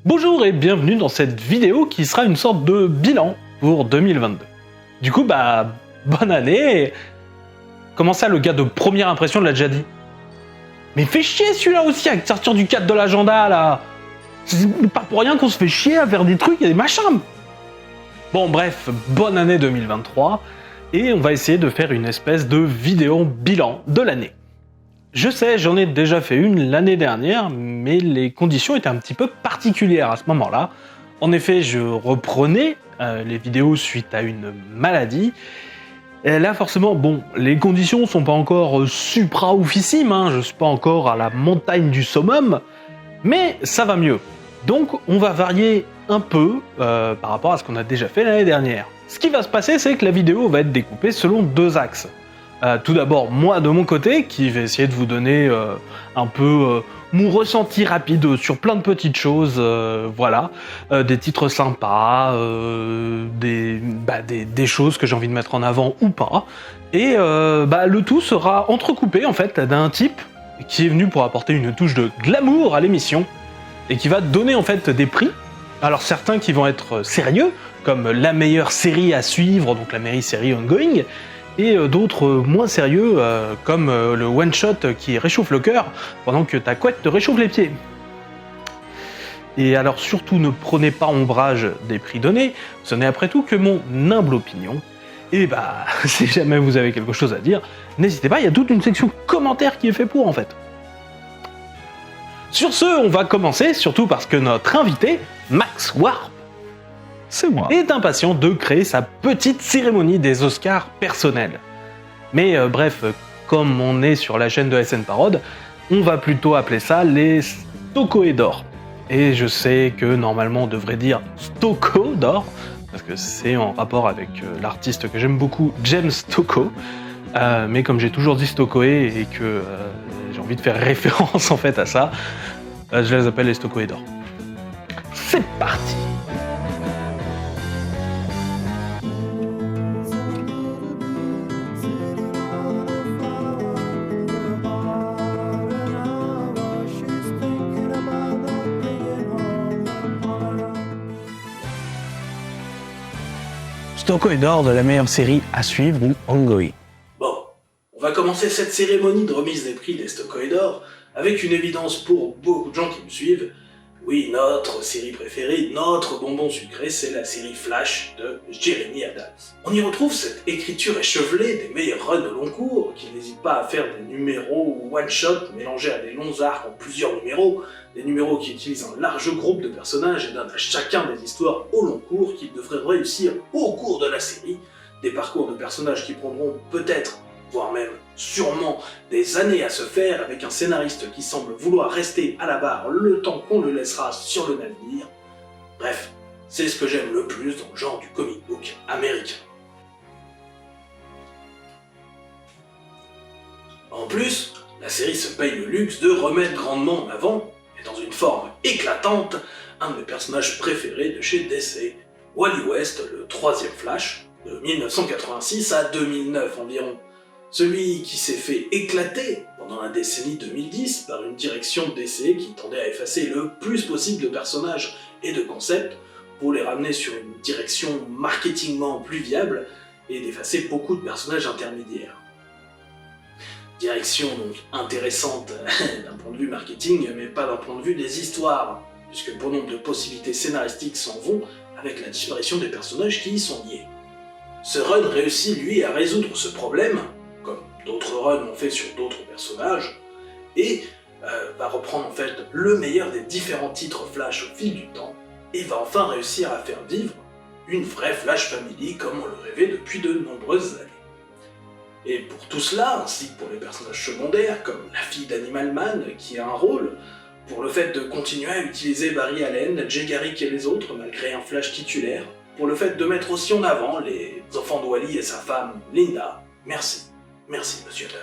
Bonjour et bienvenue dans cette vidéo qui sera une sorte de bilan pour 2022. Du coup, bonne année. Comment ça, le gars de première impression l'a déjà dit? Mais fait chier celui-là aussi avec sortir du cadre de l'agenda là. C'est pas pour rien qu'on se fait chier à faire des trucs et des machins. Bon bref, bonne année 2023 et on va essayer de faire une espèce de vidéo bilan de l'année. Je sais, j'en ai déjà fait une l'année dernière, mais les conditions étaient un petit peu particulières à ce moment-là. En effet, je reprenais les vidéos suite à une maladie. Et là, forcément, les conditions sont pas encore supra-oufissimes, je suis pas encore à la montagne du summum, mais ça va mieux. Donc, on va varier un peu par rapport à ce qu'on a déjà fait l'année dernière. Ce qui va se passer, c'est que la vidéo va être découpée selon deux axes. Tout d'abord, moi de mon côté, qui vais essayer de vous donner un peu mon ressenti rapide sur plein de petites choses, des titres sympas, des choses que j'ai envie de mettre en avant ou pas. Et le tout sera entrecoupé en fait d'un type qui est venu pour apporter une touche de glamour à l'émission et qui va donner en fait des prix. Alors certains qui vont être sérieux, comme la meilleure série à suivre, donc la meilleure série ongoing, et d'autres moins sérieux, comme le one-shot qui réchauffe le cœur pendant que ta couette te réchauffe les pieds. Et alors surtout ne prenez pas ombrage des prix donnés, ce n'est après tout que mon humble opinion. Et si jamais vous avez quelque chose à dire, n'hésitez pas, il y a toute une section commentaires qui est fait pour en fait. Sur ce, on va commencer, surtout parce que notre invité, Max Warp, c'est moi, est impatient de créer sa petite cérémonie des Oscars personnelle. Mais comme on est sur la chaîne de SN Parod, on va plutôt appeler ça les Stokoe d'or. Et je sais que normalement on devrait dire Stoko d'or, parce que c'est en rapport avec l'artiste que j'aime beaucoup, James Stoko. Mais comme j'ai toujours dit Stokoe et que j'ai envie de faire référence en fait à ça, je les appelle les Stokoe d'or. C'est parti! Stokoe d'or de la meilleure série à suivre ou ongoing. Bon, on va commencer cette cérémonie de remise des prix des Stokoe d'or avec une évidence pour beaucoup de gens qui me suivent. Oui, notre série préférée, notre bonbon sucré, c'est la série Flash de Jeremy Adams. On y retrouve cette écriture échevelée des meilleurs runs de long cours, qui n'hésitent pas à faire des numéros ou one-shot mélangés à des longs arcs en plusieurs numéros, des numéros qui utilisent un large groupe de personnages et donnent à chacun des histoires au long cours qu'ils devraient réussir au cours de la série, des parcours de personnages qui prendront peut-être, voire même sûrement des années à se faire avec un scénariste qui semble vouloir rester à la barre le temps qu'on le laissera sur le navire. Bref, c'est ce que j'aime le plus dans le genre du comic book américain. En plus, la série se paye le luxe de remettre grandement en avant, et dans une forme éclatante, un de mes personnages préférés de chez DC, Wally West, le troisième Flash, de 1986 à 2009 environ. Celui qui s'est fait éclater pendant la décennie 2010 par une direction DC qui tendait à effacer le plus possible de personnages et de concepts pour les ramener sur une direction marketingement plus viable et d'effacer beaucoup de personnages intermédiaires. Direction donc intéressante d'un point de vue marketing, mais pas d'un point de vue des histoires, puisque bon nombre de possibilités scénaristiques s'en vont avec la disparition des personnages qui y sont liés. Ce run réussit lui à résoudre ce problème, comme d'autres runs l'ont fait sur d'autres personnages, et va reprendre en fait le meilleur des différents titres Flash au fil du temps, et va enfin réussir à faire vivre une vraie Flash Family comme on le rêvait depuis de nombreuses années. Et pour tout cela, ainsi que pour les personnages secondaires, comme la fille d'Animal Man, qui a un rôle, pour le fait de continuer à utiliser Barry Allen, Jay Garrick et les autres malgré un Flash titulaire, pour le fait de mettre aussi en avant les enfants de Wally et sa femme, Linda. Merci. Merci, Monsieur Adams.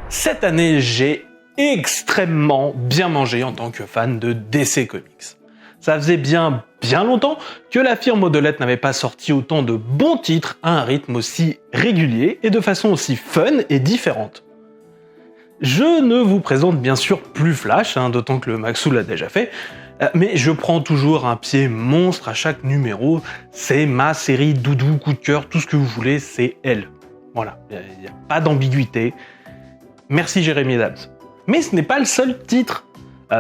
Cette année, j'ai extrêmement bien mangé en tant que fan de DC Comics. Ça faisait bien longtemps que la firme Modelette n'avait pas sorti autant de bons titres à un rythme aussi régulier et de façon aussi fun et différente. Je ne vous présente bien sûr plus Flash, d'autant que le Maxou l'a déjà fait, Mais je prends toujours un pied monstre à chaque numéro. C'est ma série doudou, coup de cœur, tout ce que vous voulez, c'est elle. Voilà, il n'y a pas d'ambiguïté. Merci Jérémy Adams. Mais ce n'est pas le seul titre.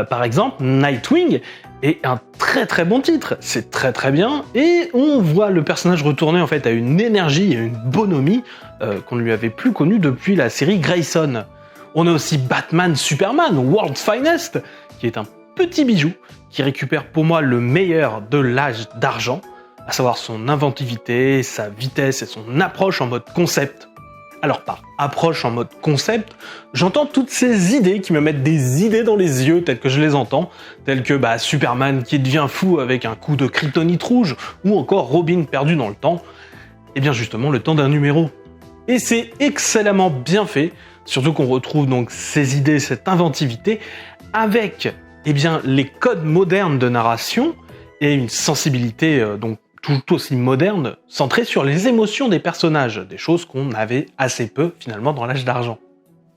Par exemple, Nightwing est un très très bon titre. C'est très très bien. Et on voit le personnage retourner en fait à une énergie et une bonhomie qu'on ne lui avait plus connue depuis la série Grayson. On a aussi Batman Superman, World's Finest, qui est un petit bijou qui récupère pour moi le meilleur de l'âge d'argent, à savoir son inventivité, sa vitesse et son approche en mode concept. Alors par approche en mode concept, j'entends toutes ces idées qui me mettent des idées dans les yeux telles que je les entends, telles que Superman qui devient fou avec un coup de kryptonite rouge, ou encore Robin perdu dans le temps, et bien justement le temps d'un numéro. Et c'est excellemment bien fait, surtout qu'on retrouve donc ces idées, cette inventivité, avec les codes modernes de narration et une sensibilité donc tout aussi moderne, centrée sur les émotions des personnages, des choses qu'on avait assez peu finalement dans l'âge d'argent.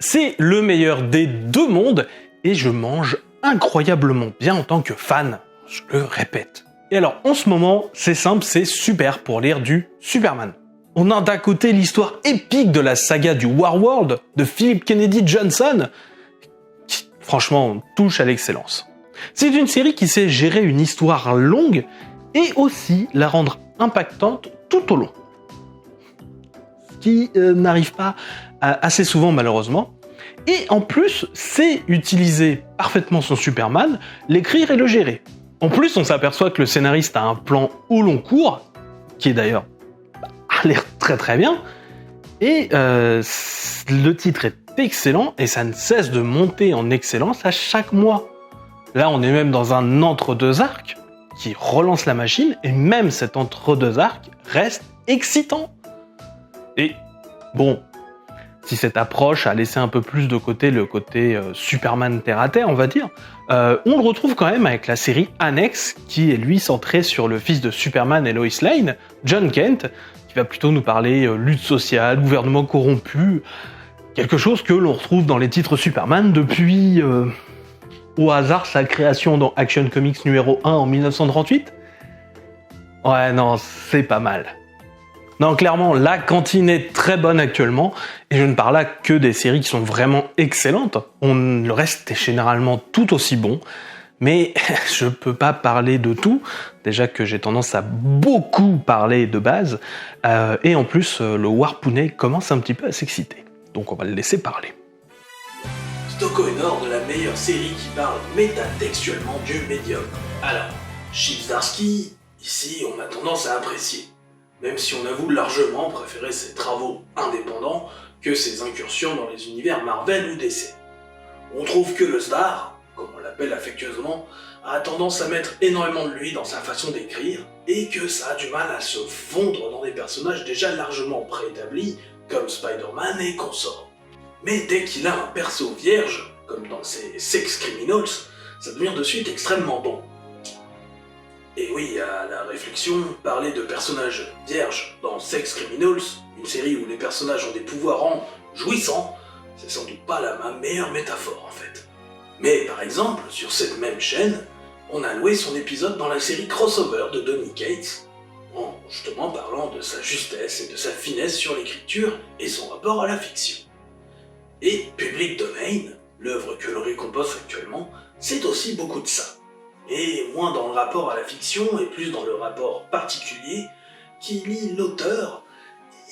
C'est le meilleur des deux mondes et je mange incroyablement bien en tant que fan, je le répète. Et alors en ce moment, c'est simple, c'est super pour lire du Superman. On a d'un côté l'histoire épique de la saga du Warworld de Philip Kennedy Johnson, qui franchement touche à l'excellence. C'est une série qui sait gérer une histoire longue et aussi la rendre impactante tout au long. Ce qui n'arrive pas assez souvent malheureusement. Et en plus, c'est utiliser parfaitement son Superman, l'écrire et le gérer. En plus, on s'aperçoit que le scénariste a un plan au long cours, qui est d'ailleurs a l'air très très bien, et le titre est excellent, et ça ne cesse de monter en excellence à chaque mois. Là, on est même dans un entre-deux arcs, qui relance la machine, et même cet entre-deux arcs reste excitant. Et bon, si cette approche a laissé un peu plus de côté le côté Superman terre-à-terre, on va dire, on le retrouve quand même avec la série annexe, qui est lui centrée sur le fils de Superman et Lois Lane, John Kent, qui va plutôt nous parler lutte sociale, gouvernement corrompu, quelque chose que l'on retrouve dans les titres Superman depuis... au hasard, sa création dans Action Comics numéro 1 en 1938. Ouais, non, c'est pas mal. Non, clairement, la cantine est très bonne actuellement, et je ne parle là que des séries qui sont vraiment excellentes. Le reste est généralement tout aussi bon, mais je peux pas parler de tout, déjà que j'ai tendance à beaucoup parler de base, et en plus, le Warpounet commence un petit peu à s'exciter, donc on va le laisser parler. Stocko est nord de la meilleure série qui parle métatextuellement du médium. Alors, Chip Zdarsky, ici on a tendance à apprécier, même si on avoue largement préférer ses travaux indépendants que ses incursions dans les univers Marvel ou DC. On trouve que le Zdar, comme on l'appelle affectueusement, a tendance à mettre énormément de lui dans sa façon d'écrire, et que ça a du mal à se fondre dans des personnages déjà largement préétablis, comme Spider-Man et consorts. Mais dès qu'il a un perso vierge, comme dans ses Sex Criminals, ça devient de suite extrêmement bon. Et oui, à la réflexion, parler de personnages vierges dans Sex Criminals, une série où les personnages ont des pouvoirs en jouissant, c'est sans doute pas la meilleure métaphore en fait. Mais par exemple, sur cette même chaîne, on a loué son épisode dans la série Crossover de Donny Cates, en justement parlant de sa justesse et de sa finesse sur l'écriture et son rapport à la fiction. Et Public Domain, l'œuvre que l'on récompense actuellement, c'est aussi beaucoup de ça. Et moins dans le rapport à la fiction et plus dans le rapport particulier qui lie l'auteur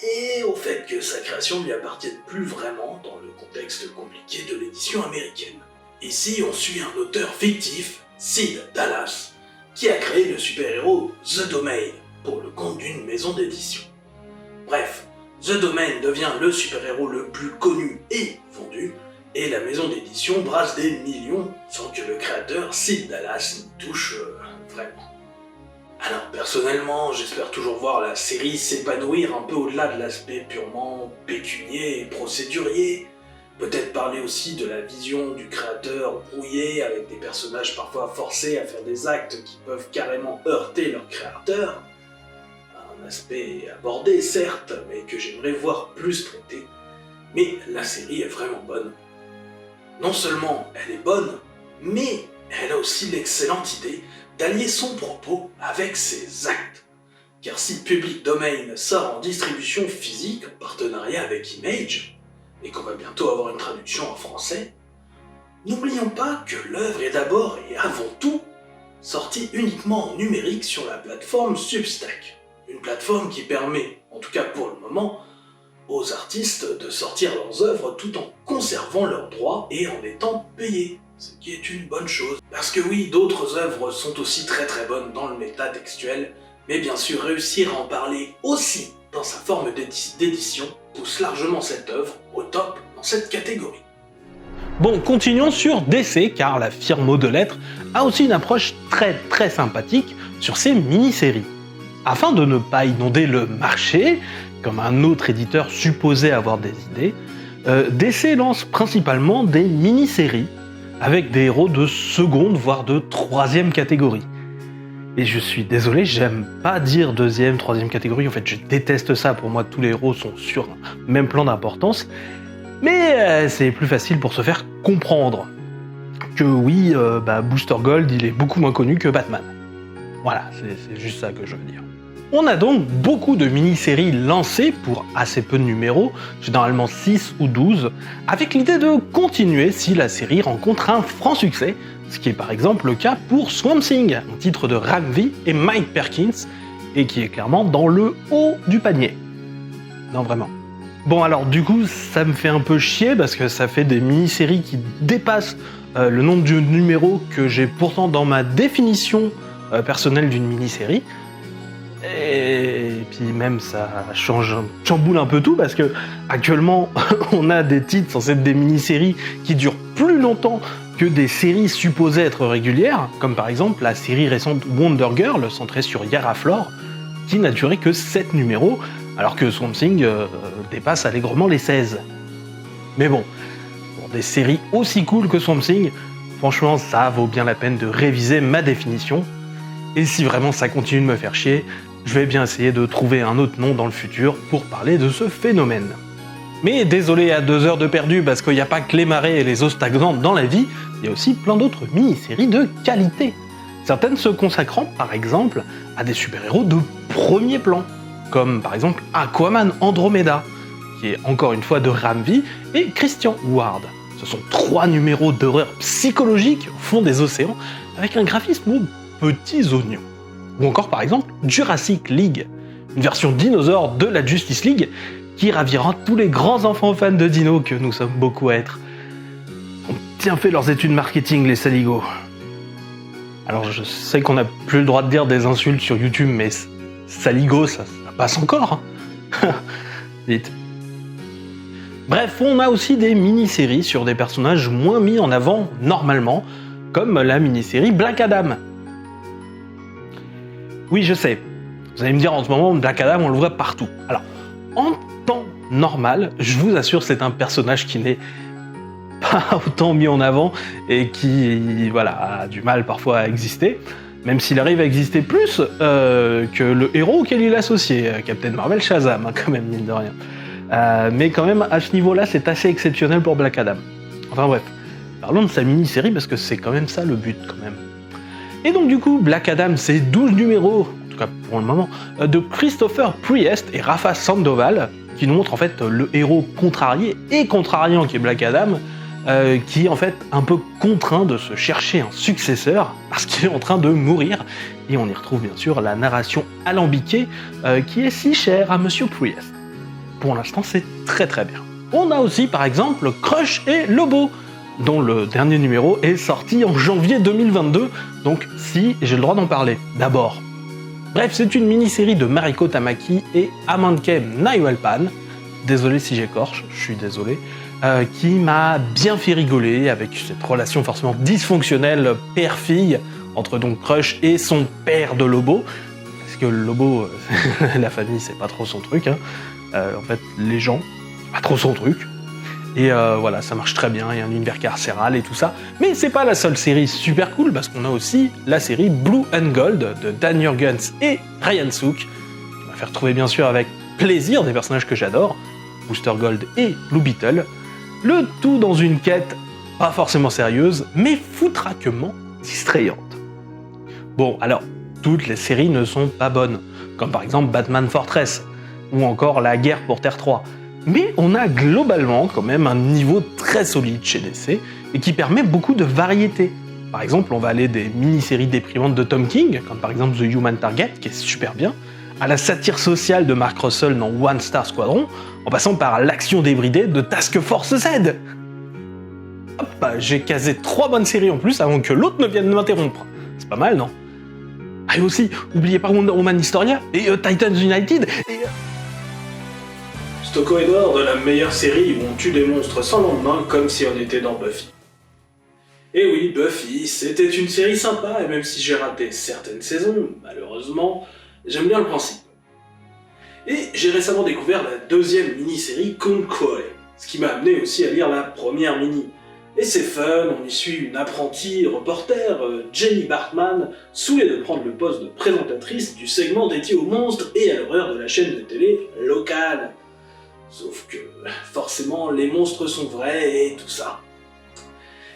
et au fait que sa création ne lui appartienne plus vraiment dans le contexte compliqué de l'édition américaine. Ici, on suit un auteur fictif, Sid Dallas, qui a créé le super-héros The Domain pour le compte d'une maison d'édition. Bref, The Domain devient le super-héros le plus connu et vendu, et la maison d'édition brasse des millions sans que le créateur, Sid Dallas, n'y touche vraiment. Alors personnellement, j'espère toujours voir la série s'épanouir un peu au-delà de l'aspect purement pécunier et procédurier, peut-être parler aussi de la vision du créateur brouillée avec des personnages parfois forcés à faire des actes qui peuvent carrément heurter leur créateur. Un aspect abordé certes, mais que j'aimerais voir plus traité. Mais la série est vraiment bonne. Non seulement elle est bonne, mais elle a aussi l'excellente idée d'allier son propos avec ses actes. Car si Public Domain sort en distribution physique en partenariat avec Image, et qu'on va bientôt avoir une traduction en français, n'oublions pas que l'œuvre est d'abord et avant tout sortie uniquement en numérique sur la plateforme Substack. Une plateforme qui permet, en tout cas pour le moment, aux artistes de sortir leurs œuvres tout en conservant leurs droits et en étant payés. Ce qui est une bonne chose. Parce que oui, d'autres œuvres sont aussi très bonnes dans le métatextuel, mais bien sûr réussir à en parler aussi dans sa forme d'édition pousse largement cette œuvre au top dans cette catégorie. Bon, continuons sur DC, car la firme de lettres a aussi une approche très sympathique sur ses mini-séries. Afin de ne pas inonder le marché, comme un autre éditeur supposé avoir des idées, DC lance principalement des mini-séries, avec des héros de seconde, voire de troisième catégorie. Et je suis désolé, j'aime pas dire deuxième, troisième catégorie, en fait je déteste ça, pour moi tous les héros sont sur un même plan d'importance, mais c'est plus facile pour se faire comprendre que oui, Booster Gold il est beaucoup moins connu que Batman. Voilà, c'est juste ça que je veux dire. On a donc beaucoup de mini-séries lancées pour assez peu de numéros, généralement 6 ou 12, avec l'idée de continuer si la série rencontre un franc succès, ce qui est par exemple le cas pour Swamp Thing, un titre de Ram V et Mike Perkins, et qui est clairement dans le haut du panier. Non, vraiment. Bon alors du coup, ça me fait un peu chier parce que ça fait des mini-séries qui dépassent le nombre de numéros que j'ai pourtant dans ma définition personnelle d'une mini-série. Et puis même ça chamboule un peu tout parce que actuellement on a des titres censés être des mini-séries qui durent plus longtemps que des séries supposées être régulières, comme par exemple la série récente Wonder Girl centrée sur Yara Flor, qui n'a duré que 7 numéros, alors que Swamp Thing dépasse allègrement les 16. Mais bon, pour des séries aussi cool que Swamp Thing, franchement ça vaut bien la peine de réviser ma définition. Et si vraiment ça continue de me faire chier, je vais bien essayer de trouver un autre nom dans le futur pour parler de ce phénomène. Mais désolé à 2 heures de perdu parce qu'il n'y a pas que les marées et les eaux stagnantes dans la vie, il y a aussi plein d'autres mini-séries de qualité. Certaines se consacrant par exemple à des super-héros de premier plan, comme par exemple Aquaman Andromeda, qui est encore une fois de Ram V, et Christian Ward. Ce sont 3 numéros d'horreur psychologique au fond des océans, avec un graphisme aux petits oignons. Ou encore par exemple Jurassic League, une version dinosaure de la Justice League qui ravira tous les grands enfants fans de dino que nous sommes beaucoup à être. Ils ont bien fait leurs études marketing les saligots. Alors je sais qu'on n'a plus le droit de dire des insultes sur YouTube, mais saligots ça passe encore. Vite. Bref, on a aussi des mini-séries sur des personnages moins mis en avant normalement, comme la mini-série Black Adam. Oui, je sais. Vous allez me dire, en ce moment, Black Adam, on le voit partout. Alors, en temps normal, je vous assure, c'est un personnage qui n'est pas autant mis en avant et qui, voilà, a du mal parfois à exister, même s'il arrive à exister plus que le héros auquel il est associé, Captain Marvel Shazam, hein, quand même, mine de rien. Mais quand même, à ce niveau-là, c'est assez exceptionnel pour Black Adam. Enfin bref, parlons de sa mini-série, parce que c'est quand même ça le but, quand même. Et donc du coup, Black Adam, c'est 12 numéros, en tout cas pour le moment, de Christopher Priest et Rafa Sandoval, qui nous montrent en fait le héros contrarié et contrariant qui est Black Adam, qui est en fait un peu contraint de se chercher un successeur, parce qu'il est en train de mourir, et on y retrouve bien sûr la narration alambiquée, qui est si chère à Monsieur Priest. Pour l'instant, c'est très bien. On a aussi par exemple Crush et Lobo, dont le dernier numéro est sorti en janvier 2022, donc si j'ai le droit d'en parler, d'abord. Bref, c'est une mini-série de Mariko Tamaki et Amankem Nahuelpan, désolé si j'écorche, je suis désolé, qui m'a bien fait rigoler avec cette relation forcément dysfonctionnelle père-fille entre donc Crush et son père de Lobo, parce que Lobo, la famille c'est pas trop son truc, hein. En fait les gens, pas trop son truc. Et voilà, ça marche très bien, il y a un univers carcéral et tout ça. Mais c'est pas la seule série super cool, parce qu'on a aussi la série Blue and Gold de Dan Jurgens et Ryan Sook, qui va faire trouver bien sûr avec plaisir des personnages que j'adore, Booster Gold et Blue Beetle, le tout dans une quête pas forcément sérieuse, mais foutraquement distrayante. Bon, alors, toutes les séries ne sont pas bonnes, comme par exemple Batman Fortress, ou encore La Guerre pour Terre 3. Mais on a globalement quand même un niveau très solide chez DC, et qui permet beaucoup de variété. Par exemple, on va aller des mini-séries déprimantes de Tom King, comme par exemple The Human Target, qui est super bien, à la satire sociale de Mark Russell dans One Star Squadron, en passant par l'action débridée de Task Force Z. Hop, bah, j'ai casé 3 bonnes séries en plus avant que l'autre ne vienne m'interrompre. C'est pas mal, non? Ah, et aussi, oubliez pas Wonder Woman Historia et Titans United et... Stocko Edward de la meilleure série où on tue des monstres sans lendemain comme si on était dans Buffy. Et oui, Buffy, c'était une série sympa et même si j'ai raté certaines saisons, malheureusement, j'aime bien le principe. Et j'ai récemment découvert la deuxième mini-série Conquest, ce qui m'a amené aussi à lire la première mini. Et c'est fun, on y suit une apprentie reporter, Jenny Bartman, saoulée de prendre le poste de présentatrice du segment dédié aux monstres et à l'horreur de la chaîne de télé locale. Sauf que, forcément, les monstres sont vrais et tout ça.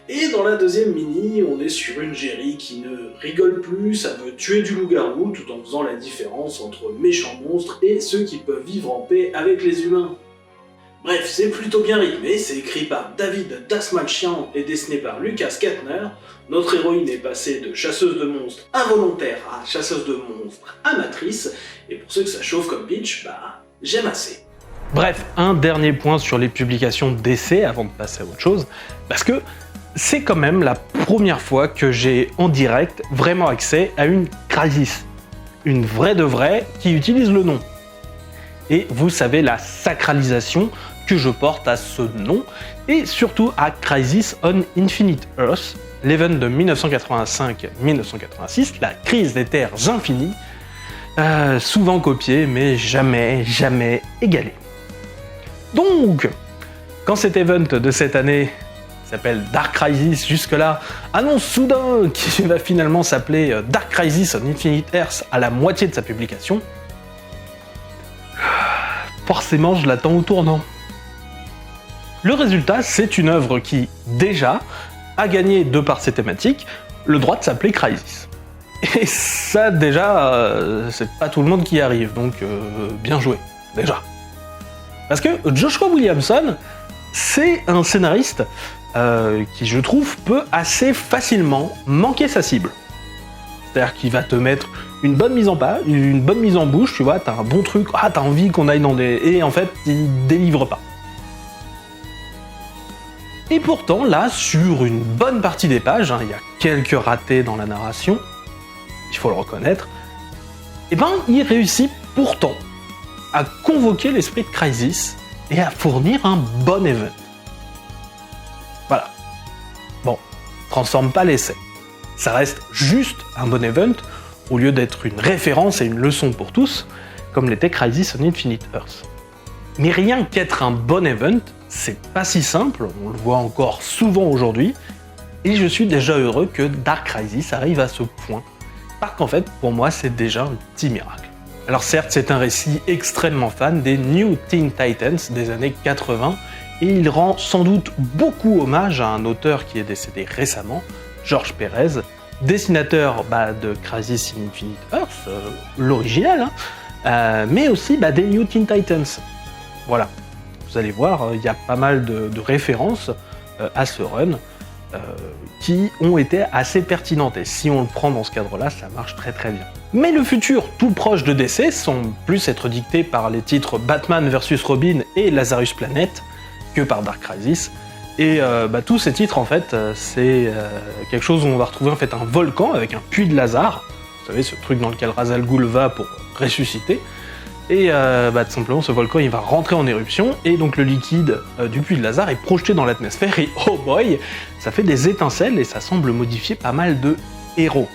Et dans la deuxième mini, on est sur une Jerry qui ne rigole plus, ça veut tuer du loup-garou tout en faisant la différence entre méchants monstres et ceux qui peuvent vivre en paix avec les humains. Bref, c'est plutôt bien rythmé, c'est écrit par David Dasmalchian et dessiné par Lucas Kettner. Notre héroïne est passée de chasseuse de monstres involontaire à chasseuse de monstres amatrice, et pour ceux que ça chauffe comme pitch, bah, j'aime assez. Bref, un dernier point sur les publications d'essais avant de passer à autre chose, parce que c'est quand même la première fois que j'ai en direct vraiment accès à une Crysis. Une vraie de vraie qui utilise le nom. Et vous savez la sacralisation que je porte à ce nom, et surtout à Crisis on Infinite Earths, l'event de 1985-1986, la crise des terres infinies, souvent copié mais jamais égalé. Donc, quand cet event de cette année s'appelle Dark Crisis jusque-là, annonce soudain qu'il va finalement s'appeler Dark Crisis on Infinite Earths à la moitié de sa publication, forcément je l'attends au tournant. Le résultat, c'est une œuvre qui, déjà, a gagné, de par ses thématiques, le droit de s'appeler Crysis. Et ça, déjà, c'est pas tout le monde qui y arrive, donc bien joué, déjà. Parce que Joshua Williamson, c'est un scénariste qui, je trouve, peut assez facilement manquer sa cible. C'est-à-dire qu'il va te mettre une bonne mise en page, une bonne mise en bouche, tu vois, t'as un bon truc, t'as envie qu'on aille dans des... Et en fait, il délivre pas. Et pourtant, là, sur une bonne partie des pages, il y a quelques ratés dans la narration, il faut le reconnaître, et ben, il réussit pourtant à convoquer l'esprit de Crysis et à fournir un bon event. Voilà. Bon, transforme pas l'essai. Ça reste juste un bon event, au lieu d'être une référence et une leçon pour tous, comme l'était Crisis on Infinite Earths. Mais rien qu'être un bon event, c'est pas si simple, on le voit encore souvent aujourd'hui, et je suis déjà heureux que Dark Crisis arrive à ce point, parce qu'en fait, pour moi, c'est déjà un petit miracle. Alors certes, c'est un récit extrêmement fan des New Teen Titans des années 80, et il rend sans doute beaucoup hommage à un auteur qui est décédé récemment, George Pérez, dessinateur de Crisis on Infinite Earths, l'original, mais aussi des New Teen Titans. Voilà, vous allez voir, il y a pas mal de références à ce run qui ont été assez pertinentes, et si on le prend dans ce cadre-là, ça marche très bien. Mais le futur tout proche de DC semble plus être dicté par les titres Batman vs Robin et Lazarus Planet que par Dark Crisis. Et tous ces titres, en fait, c'est quelque chose où on va retrouver en fait un volcan avec un puits de Lazare. Vous savez, ce truc dans lequel Ra's al Ghul va pour ressusciter. Et tout simplement, ce volcan, il va rentrer en éruption, et donc le liquide du puits de Lazare est projeté dans l'atmosphère, et oh boy, ça fait des étincelles, et ça semble modifier pas mal de héros.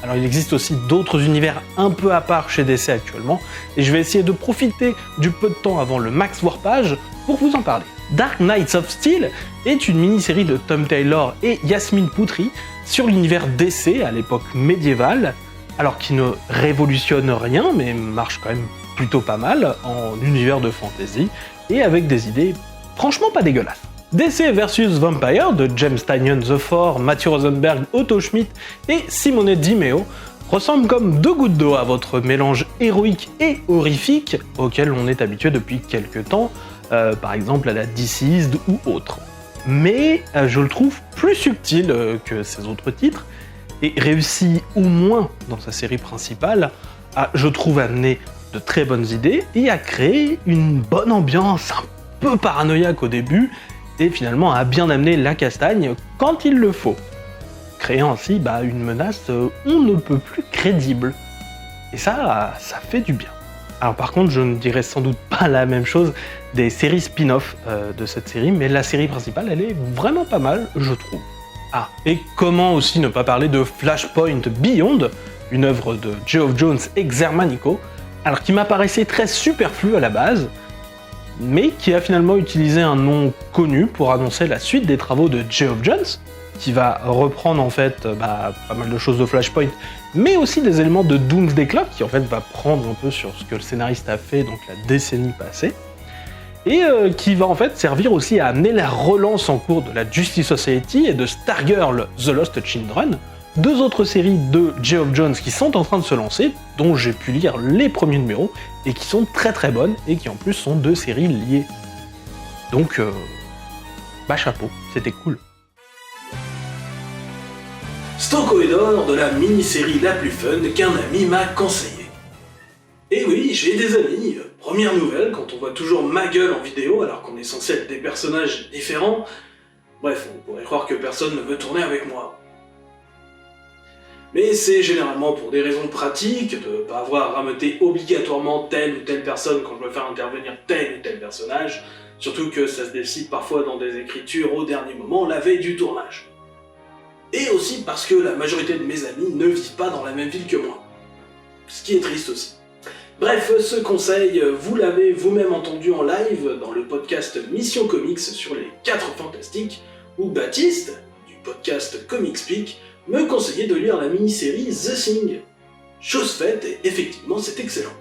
Alors il existe aussi d'autres univers un peu à part chez DC actuellement, et je vais essayer de profiter du peu de temps avant le Max Warpage pour vous en parler. Dark Knights of Steel est une mini-série de Tom Taylor et Yasmine Putri sur l'univers DC à l'époque médiévale, alors qui ne révolutionne rien, mais marche quand même plutôt pas mal en univers de fantasy, et avec des idées franchement pas dégueulasses. DC vs Vampire de James Tynion The Four, Matthew Rosenberg, Otto Schmidt et Simone Di Meo ressemble comme deux gouttes d'eau à votre mélange héroïque et horrifique auquel on est habitué depuis quelques temps, par exemple à la Deceased ou autre. Mais je le trouve plus subtil que ses autres titres et réussit au moins dans sa série principale à, je trouve, amener de très bonnes idées et à créer une bonne ambiance un peu paranoïaque au début et finalement à bien amener la castagne quand il le faut, créant ainsi une menace on ne peut plus crédible. Et ça fait du bien. Alors par contre, je ne dirais sans doute pas la même chose des séries spin-off de cette série, mais la série principale, elle est vraiment pas mal, je trouve. Ah, et comment aussi ne pas parler de Flashpoint Beyond, une œuvre de Geoff Johns et Xermanico, alors qui m'apparaissait très superflu à la base, mais qui a finalement utilisé un nom connu pour annoncer la suite des travaux de Geoff Johns, qui va reprendre en fait pas mal de choses de Flashpoint, mais aussi des éléments de Doomsday Clock, qui en fait va prendre un peu sur ce que le scénariste a fait donc la décennie passée, et qui va en fait servir aussi à amener la relance en cours de la Justice Society et de Stargirl The Lost Children, deux autres séries de Geoff Johns qui sont en train de se lancer, dont j'ai pu lire les premiers numéros, et qui sont très très bonnes, et qui en plus sont deux séries liées. Donc, chapeau, c'était cool. Stankoedor de la mini-série la plus fun qu'un ami m'a conseillé. Et oui, j'ai des amis. Première nouvelle, quand on voit toujours ma gueule en vidéo alors qu'on est censé être des personnages différents, bref, on pourrait croire que personne ne veut tourner avec moi. Mais c'est généralement pour des raisons pratiques, de pas avoir à rameuter obligatoirement telle ou telle personne quand je veux faire intervenir tel ou tel personnage, surtout que ça se décide parfois dans des écritures au dernier moment, la veille du tournage. Et aussi parce que la majorité de mes amis ne vivent pas dans la même ville que moi. Ce qui est triste aussi. Bref, ce conseil, vous l'avez vous-même entendu en live dans le podcast Mission Comics sur les 4 Fantastiques, où Baptiste, du podcast Comic Speak, me conseillait de lire la mini-série The Thing. Chose faite, et effectivement c'est excellent.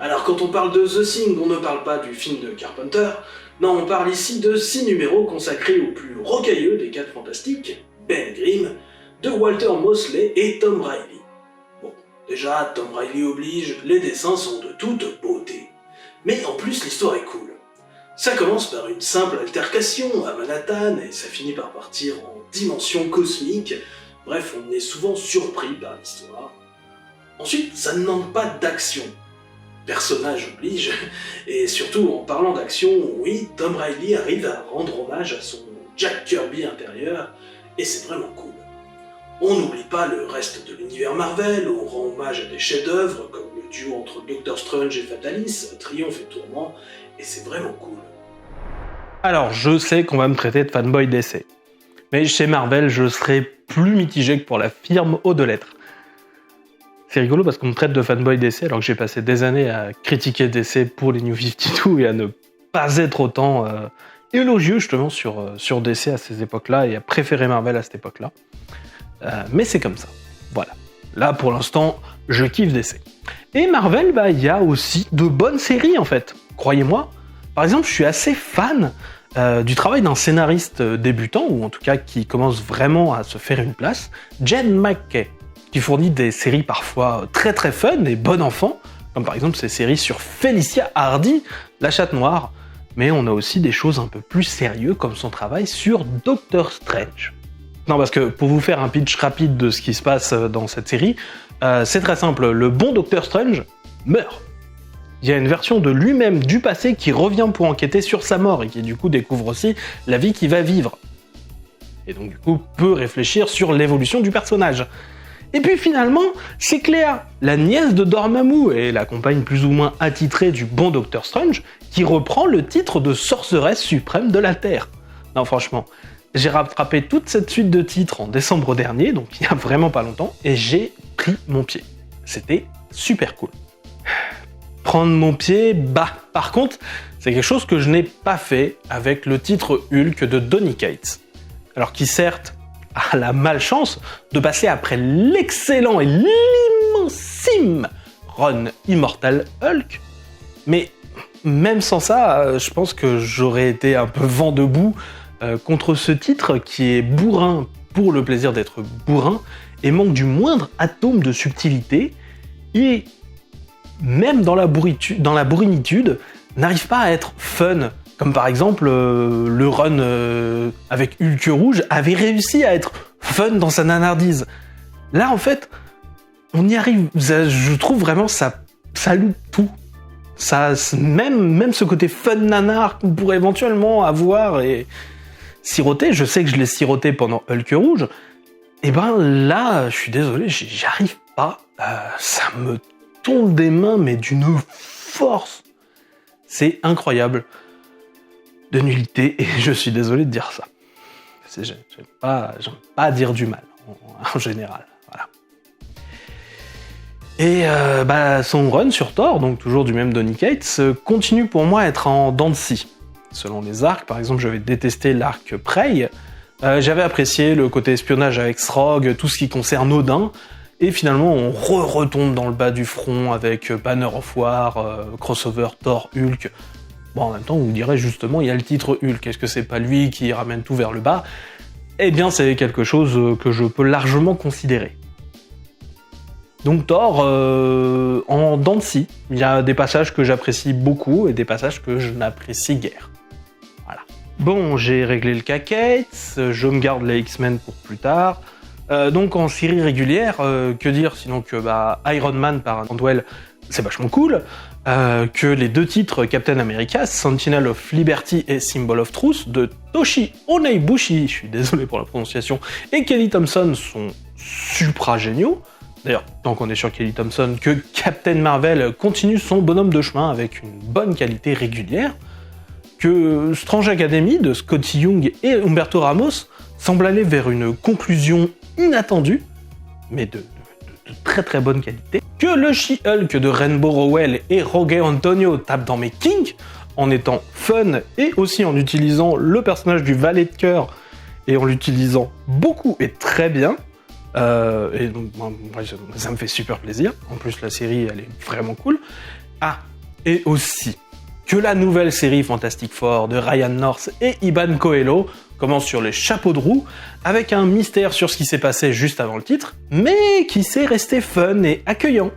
Alors quand on parle de The Thing, on ne parle pas du film de Carpenter, non, on parle ici de 6 numéros consacrés aux plus rocailleux des 4 Fantastiques, Ben Grimm, de Walter Mosley et Tom Reilly. Bon, déjà, Tom Reilly oblige, les dessins sont de toute beauté. Mais en plus, l'histoire est cool. Ça commence par une simple altercation à Manhattan, et ça finit par partir en dimension cosmique. Bref, on est souvent surpris par l'histoire. Ensuite, ça ne manque pas d'action. Personnage oblige, et surtout en parlant d'action, oui, Tom Reilly arrive à rendre hommage à son Jack Kirby intérieur, et c'est vraiment cool. On n'oublie pas le reste de l'univers Marvel, on rend hommage à des chefs-d'œuvre comme le duo entre Doctor Strange et Fatalis, Triomphe et Tourment, et c'est vraiment cool. Alors, je sais qu'on va me traiter de fanboy DC, mais chez Marvel, je serai plus mitigé que pour la firme aux 2 lettres. C'est rigolo parce qu'on me traite de fanboy DC alors que j'ai passé des années à critiquer DC pour les New 52 et à ne pas être autant élogieux justement sur DC à ces époques-là et à préférer Marvel à cette époque-là. Mais c'est comme ça. Voilà. Là, pour l'instant, je kiffe DC. Et Marvel, il y a aussi de bonnes séries en fait. Croyez-moi. Par exemple, je suis assez fan du travail d'un scénariste débutant, ou en tout cas qui commence vraiment à se faire une place, Jen McKay, qui fournit des séries parfois très très fun et bon enfant, comme par exemple ses séries sur Felicia Hardy, la chatte noire, mais on a aussi des choses un peu plus sérieuses comme son travail sur Doctor Strange. Non, parce que pour vous faire un pitch rapide de ce qui se passe dans cette série, c'est très simple, le bon Doctor Strange meurt. Il y a une version de lui-même du passé qui revient pour enquêter sur sa mort et qui du coup découvre aussi la vie qu'il va vivre. Et donc du coup peut réfléchir sur l'évolution du personnage. Et puis finalement, c'est Cléa, la nièce de Dormammu et la compagne plus ou moins attitrée du bon Doctor Strange, qui reprend le titre de sorceresse suprême de la Terre. Non franchement, j'ai rattrapé toute cette suite de titres en décembre dernier, donc il y a vraiment pas longtemps, et j'ai pris mon pied. C'était super cool. Prendre mon pied, par contre, c'est quelque chose que je n'ai pas fait avec le titre Hulk de Donny Cates. Alors qui certes a la malchance de passer après l'excellent et l'immensime run Immortal Hulk, mais même sans ça, je pense que j'aurais été un peu vent debout contre ce titre qui est bourrin pour le plaisir d'être bourrin et manque du moindre atome de subtilité et même dans la bourrinitude n'arrive pas à être fun. Comme par exemple le run avec Hulk Rouge avait réussi à être fun dans sa nanardise. Là en fait, on y arrive. Je trouve vraiment ça loupe tout. Ça, même ce côté fun nanar qu'on pourrait éventuellement avoir et siroter, je sais que je l'ai siroté pendant Hulk Rouge, et ben là, je suis désolé, j'y arrive pas. Ça me tombe des mains, mais d'une force. C'est incroyable. De nullité, et je suis désolé de dire ça. J'aime pas dire du mal, en général. Voilà. Et son run sur Thor, donc toujours du même Donny Cates, continue pour moi à être en dents de scie. Selon les arcs, par exemple, j'avais détesté l'arc Prey, j'avais apprécié le côté espionnage avec Srog, tout ce qui concerne Odin, et finalement on retombe dans le bas du front avec Banner of War, crossover Thor Hulk. Bon, en même temps, vous direz justement, il y a le titre Hulk, est-ce que c'est pas lui qui ramène tout vers le bas? Eh bien, c'est quelque chose que je peux largement considérer. Donc Thor, en dents de scie, il y a des passages que j'apprécie beaucoup et des passages que je n'apprécie guère. Voilà. Bon, j'ai réglé le cas Cates, je me garde les X-Men pour plus tard. Donc en série régulière, que dire sinon que Iron Man par Cantwell, c'est vachement cool. Que les deux titres Captain America, Sentinel of Liberty et Symbol of Truth de Toshi Oneibushi, je suis désolé pour la prononciation, et Kelly Thompson sont supra géniaux. D'ailleurs, tant qu'on est sur Kelly Thompson, que Captain Marvel continue son bonhomme de chemin avec une bonne qualité régulière, que Strange Academy de Scotty Young et Humberto Ramos semble aller vers une conclusion inattendue, mais de très très bonne qualité, que le She-Hulk de Rainbow Rowell et Rogue Antonio tape dans mes kinks, en étant fun et aussi en utilisant le personnage du valet de cœur et en l'utilisant beaucoup et très bien. Et donc, ça me fait super plaisir. En plus, la série, elle est vraiment cool. Ah, et aussi que la nouvelle série Fantastic Four de Ryan North et Iban Coelho commence sur les chapeaux de roue, avec un mystère sur ce qui s'est passé juste avant le titre, mais qui s'est resté fun et accueillant.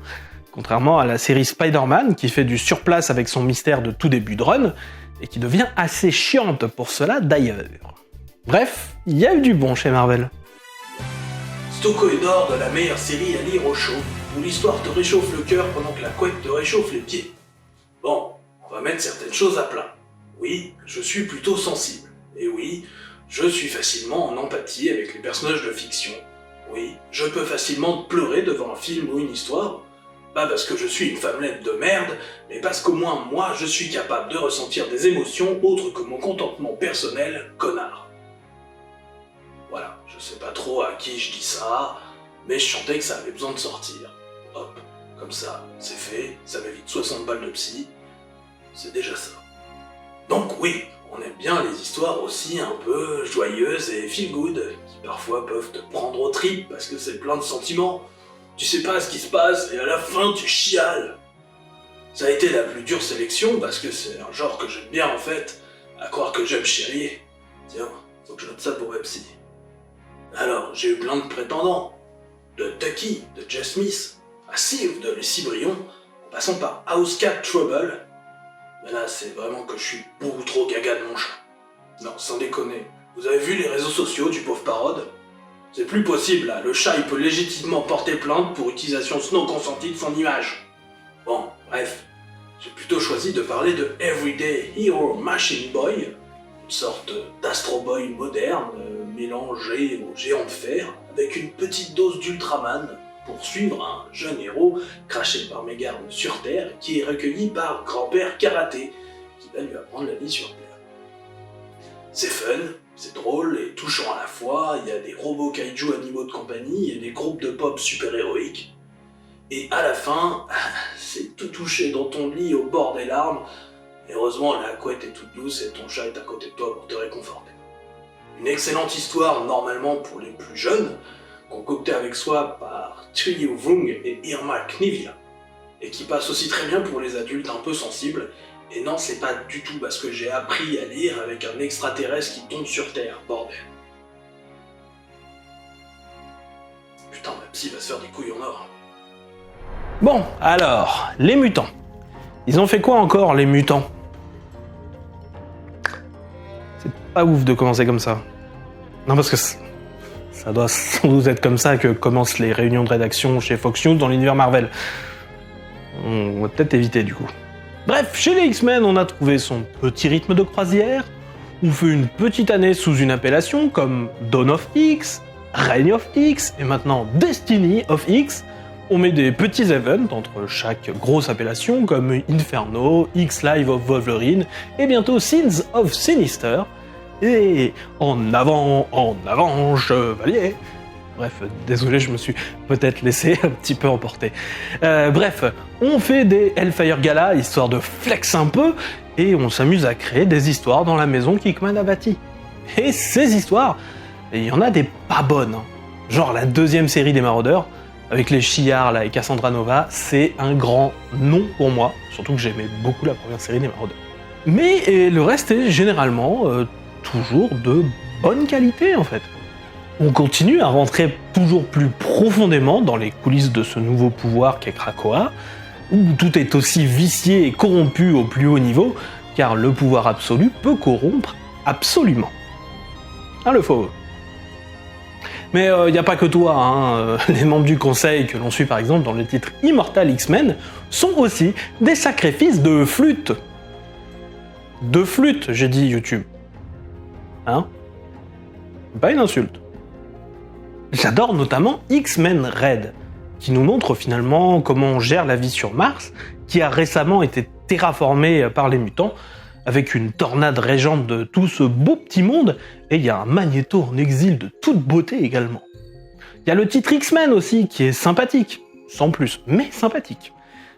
Contrairement à la série Spider-Man, qui fait du surplace avec son mystère de tout début de run, et qui devient assez chiante pour cela d'ailleurs. Bref, il y a eu du bon chez Marvel. Stocco et Dor de la meilleure série à lire au chaud, où l'histoire te réchauffe le cœur pendant que la couette te réchauffe les pieds. Bon, on va mettre certaines choses à plat. Oui, je suis plutôt sensible. Et oui, je suis facilement en empathie avec les personnages de fiction. Oui, je peux facilement pleurer devant un film ou une histoire. Pas parce que je suis une femmelette de merde, mais parce qu'au moins moi je suis capable de ressentir des émotions autres que mon contentement personnel, connard. Voilà, je sais pas trop à qui je dis ça, mais je sentais que ça avait besoin de sortir. Hop, comme ça, c'est fait, ça m'évite 60 balles de psy, c'est déjà ça. Donc oui, on aime bien les histoires aussi un peu joyeuses et feel good, qui parfois peuvent te prendre aux tripes parce que c'est plein de sentiments. Tu sais pas ce qui se passe et à la fin tu chiales. Ça a été la plus dure sélection parce que c'est un genre que j'aime bien en fait, à croire que j'aime chialer. Tiens, faut que je note ça pour ma psy. Alors, j'ai eu plein de prétendants, de Tucky, de Jess Smith, à Sylve de Lucy Brion, en passant par Housecat Trouble. Mais là, c'est vraiment que je suis beaucoup trop gaga de mon chat. Non, sans déconner. Vous avez vu les réseaux sociaux du pauvre parode? C'est plus possible, là. Le chat, il peut légitimement porter plainte pour utilisation non consentie de son image. Bon, bref. J'ai plutôt choisi de parler de Everyday Hero Machine Boy, une sorte d'Astro Boy moderne, mélangé au géant de fer, avec une petite dose d'Ultraman, pour suivre un jeune héros craché par mégarde sur Terre, qui est recueilli par grand-père Karaté, qui va lui apprendre la vie sur Terre. C'est fun, c'est drôle et touchant à la fois, il y a des robots kaiju animaux de compagnie et des groupes de pop super-héroïques. Et à la fin, c'est tout touché dans ton lit au bord des larmes, et heureusement la couette est toute douce et ton chat est à côté de toi pour te réconforter. Une excellente histoire normalement pour les plus jeunes, concoctée avec soi par Trio Vung et Irma Knivia, et qui passe aussi très bien pour les adultes un peu sensibles, Et non, c'est pas du tout parce que j'ai appris à lire avec un extraterrestre qui tombe sur Terre, bordel. Putain, ma psy va se faire des couilles en or. Bon, alors, les mutants. Ils ont fait quoi encore, les mutants? C'est pas ouf de commencer comme ça. Non, parce que ça doit sans doute être comme ça que commencent les réunions de rédaction chez Fox News dans l'univers Marvel. On va peut-être éviter, du coup. Bref, chez les X-Men, on a trouvé son petit rythme de croisière, on fait une petite année sous une appellation comme Dawn of X, Reign of X, et maintenant Destiny of X. On met des petits events entre chaque grosse appellation comme Inferno, X-Live of Wolverine, et bientôt Sins of Sinister, et en avant, chevalier. Bref, désolé, je me suis peut-être laissé un petit peu emporter. Bref, on fait des Hellfire Gala, histoire de flex un peu, et on s'amuse à créer des histoires dans la maison qu'Hickman a bâtie. Et ces histoires, il y en a des pas bonnes. Hein. Genre la deuxième série des Maraudeurs, avec les Shi'ar là, et Cassandra Nova, c'est un grand non pour moi, surtout que j'aimais beaucoup la première série des Maraudeurs. Mais le reste est généralement toujours de bonne qualité en fait. On continue à rentrer toujours plus profondément dans les coulisses de ce nouveau pouvoir qu'est Krakoa, où tout est aussi vicié et corrompu au plus haut niveau, car le pouvoir absolu peut corrompre absolument. Hein, le fauve. Mais il n'y a pas que toi, hein. Les membres du conseil que l'on suit par exemple dans le titre Immortal X-Men sont aussi des sacrifices de flûte. De flûte, j'ai dit YouTube. Hein? Pas une insulte. J'adore notamment X-Men Red, qui nous montre finalement comment on gère la vie sur Mars, qui a récemment été terraformée par les mutants, avec une tornade régente de tout ce beau petit monde, et il y a un Magnéto en exil de toute beauté également. Il y a le titre X-Men aussi, qui est sympathique, sans plus, mais sympathique.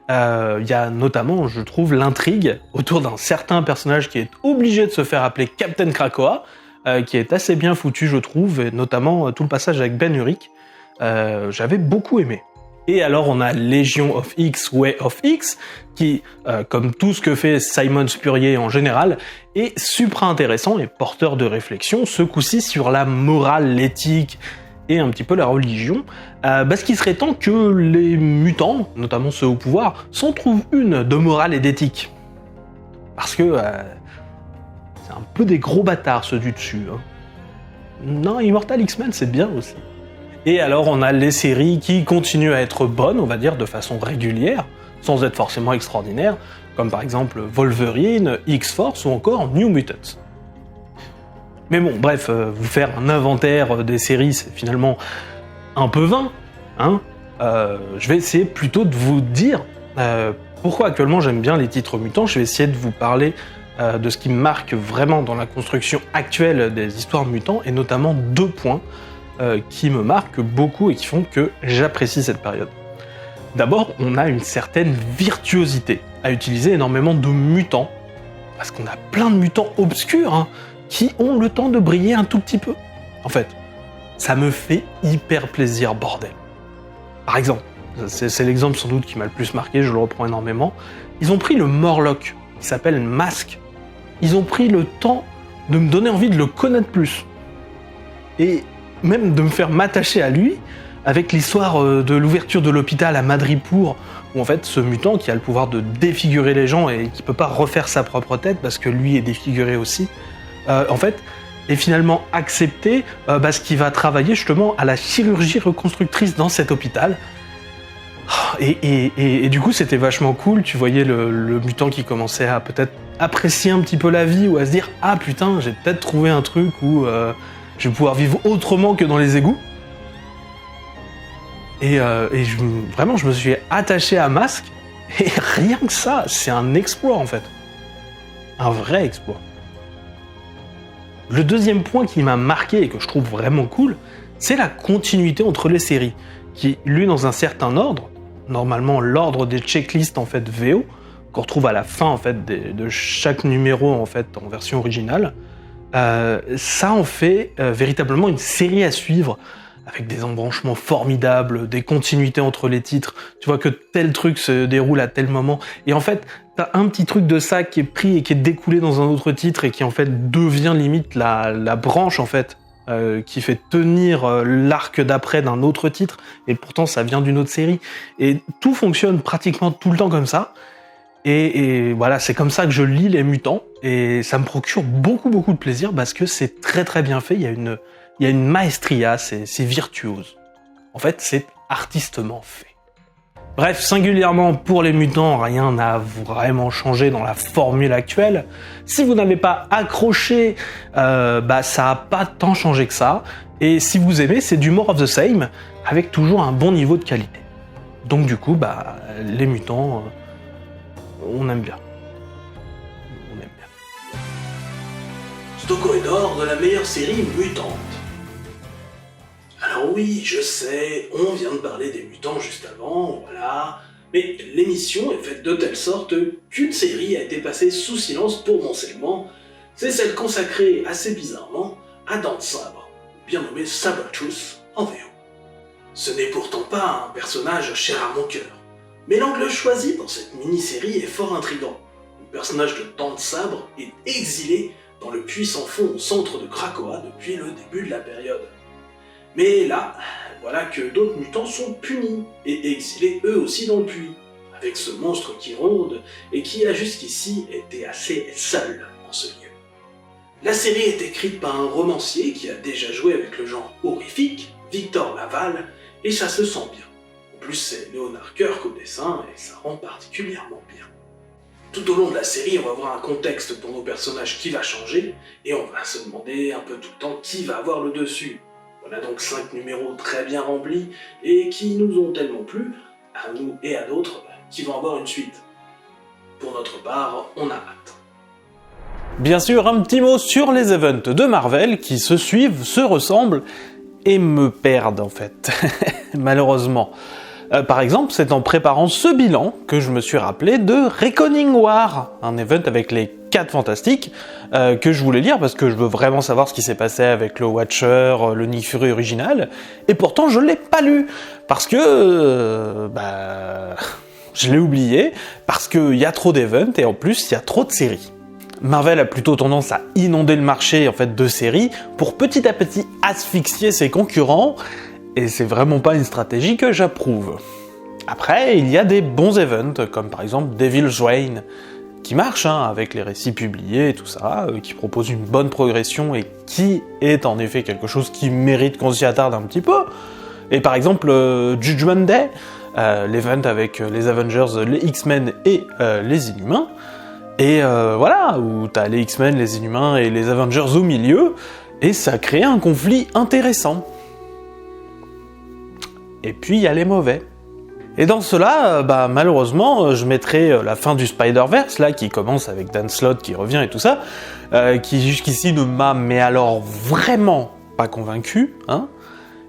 Il y a notamment, je trouve, l'intrigue autour d'un certain personnage qui est obligé de se faire appeler Captain Krakoa, qui est assez bien foutu, je trouve, et notamment tout le passage avec Ben Urich, j'avais beaucoup aimé. Et alors on a Legion of X, Way of X, qui, comme tout ce que fait Simon Spurrier en général, est supra intéressant et porteur de réflexion, ce coup-ci sur la morale, l'éthique et un petit peu la religion, parce qu'il serait temps que les mutants, notamment ceux au pouvoir, s'en trouvent une de morale et d'éthique. Parce que c'est un peu des gros bâtards ceux du dessus. Hein. Non, Immortal X-Men c'est bien aussi. Et alors on a les séries qui continuent à être bonnes, on va dire, de façon régulière, sans être forcément extraordinaires, comme par exemple Wolverine, X-Force ou encore New Mutants. Mais bon, bref, vous faire un inventaire des séries, c'est finalement un peu vain, hein. Je vais essayer plutôt de vous dire pourquoi actuellement j'aime bien les titres mutants, je vais essayer de vous parler de ce qui me marque vraiment dans la construction actuelle des histoires mutants, et notamment 2 points qui me marquent beaucoup et qui font que j'apprécie cette période. D'abord, on a une certaine virtuosité à utiliser énormément de mutants, parce qu'on a plein de mutants obscurs hein, qui ont le temps de briller un tout petit peu. En fait, ça me fait hyper plaisir, bordel. Par exemple, c'est l'exemple sans doute qui m'a le plus marqué, je le reprends énormément, ils ont pris le Morlock, qui s'appelle Mask. Ils ont pris le temps de me donner envie de le connaître plus. Et même de me faire m'attacher à lui, avec l'histoire de l'ouverture de l'hôpital à Madripoor, où en fait ce mutant qui a le pouvoir de défigurer les gens et qui peut pas refaire sa propre tête parce que lui est défiguré aussi, en fait est finalement accepté parce qu'il va travailler justement à la chirurgie reconstructrice dans cet hôpital. Et du coup c'était vachement cool, tu voyais le mutant qui commençait à peut-être apprécier un petit peu la vie ou à se dire « Ah putain, j'ai peut-être trouvé un truc où je vais pouvoir vivre autrement que dans les égouts ». Vraiment, je me suis attaché à Mask, et rien que ça, c'est un exploit en fait. Un vrai exploit. Le deuxième point qui m'a marqué et que je trouve vraiment cool, c'est la continuité entre les séries, qui, lui, dans un certain ordre, normalement l'ordre des checklists en fait VO, qu'on retrouve à la fin en fait de chaque numéro en fait en version originale, ça en fait véritablement une série à suivre, avec des embranchements formidables, des continuités entre les titres. Tu vois que tel truc se déroule à tel moment. Et en fait, t'as un petit truc de ça qui est pris et qui est découlé dans un autre titre et qui en fait devient limite la branche en fait, qui fait tenir l'arc d'après d'un autre titre. Et pourtant, ça vient d'une autre série. Et tout fonctionne pratiquement tout le temps comme ça. Et voilà, c'est comme ça que je lis Les Mutants. Et ça me procure beaucoup de plaisir parce que c'est très très bien fait. Il y a une maestria, c'est virtuose. En fait, c'est artistement fait. Bref, singulièrement pour Les Mutants, rien n'a vraiment changé dans la formule actuelle. Si vous n'avez pas accroché, ça a pas tant changé que ça. Et si vous aimez, c'est du more of the same, avec toujours un bon niveau de qualité. Donc du coup, Les Mutants, on aime bien. On aime bien. Stokoedor de la meilleure série mutante. Alors oui, je sais, on vient de parler des mutants juste avant, voilà, mais l'émission est faite de telle sorte qu'une série a été passée sous silence pour mon segment, c'est celle consacrée assez bizarrement à Dents de Sabre, bien nommé Sabretooth en VO. Ce n'est pourtant pas un personnage cher à mon cœur, mais l'angle choisi pour cette mini-série est fort intrigant. Le personnage de Dents de Sabre est exilé dans le puits sans fond au centre de Krakoa depuis le début de la période. Mais là, voilà que d'autres mutants sont punis et exilés eux aussi dans le puits, avec ce monstre qui ronde et qui a jusqu'ici été assez seul en ce lieu. La série est écrite par un romancier qui a déjà joué avec le genre horrifique, Victor Laval, et ça se sent bien. En plus, c'est Léonard Kirk au dessin et ça rend particulièrement bien. Tout au long de la série, on va voir un contexte pour nos personnages qui va changer, et on va se demander un peu tout le temps qui va avoir le dessus. On a donc 5 numéros très bien remplis, et qui nous ont tellement plu, à nous et à d'autres, qui vont avoir une suite. Pour notre part, on a hâte. Bien sûr, un petit mot sur les events de Marvel qui se suivent, se ressemblent, et me perdent en fait, malheureusement. Par exemple, c'est en préparant ce bilan que je me suis rappelé de Reckoning War, un event avec les 4 Fantastiques, que je voulais lire parce que je veux vraiment savoir ce qui s'est passé avec le Watcher, le Nick Fury original, et pourtant je l'ai pas lu, parce que... je l'ai oublié, parce qu'il y a trop d'events, et en plus il y a trop de séries. Marvel a plutôt tendance à inonder le marché en fait de séries pour petit à petit asphyxier ses concurrents, et c'est vraiment pas une stratégie que j'approuve. Après, il y a des bons events, comme par exemple Devil's Reign, qui marche avec les récits publiés et tout ça, qui propose une bonne progression et qui est en effet quelque chose qui mérite qu'on s'y attarde un petit peu. Et par exemple, Judgment Day, l'event avec les Avengers, les X-Men et les Inhumains, et voilà, où t'as les X-Men, les Inhumains et les Avengers au milieu, et ça crée un conflit intéressant. Et puis il y a les mauvais. Et dans cela, malheureusement, je mettrai la fin du Spider-Verse, là, qui commence avec Dan Slott qui revient et tout ça, qui jusqu'ici ne m'a, mais alors vraiment pas convaincu,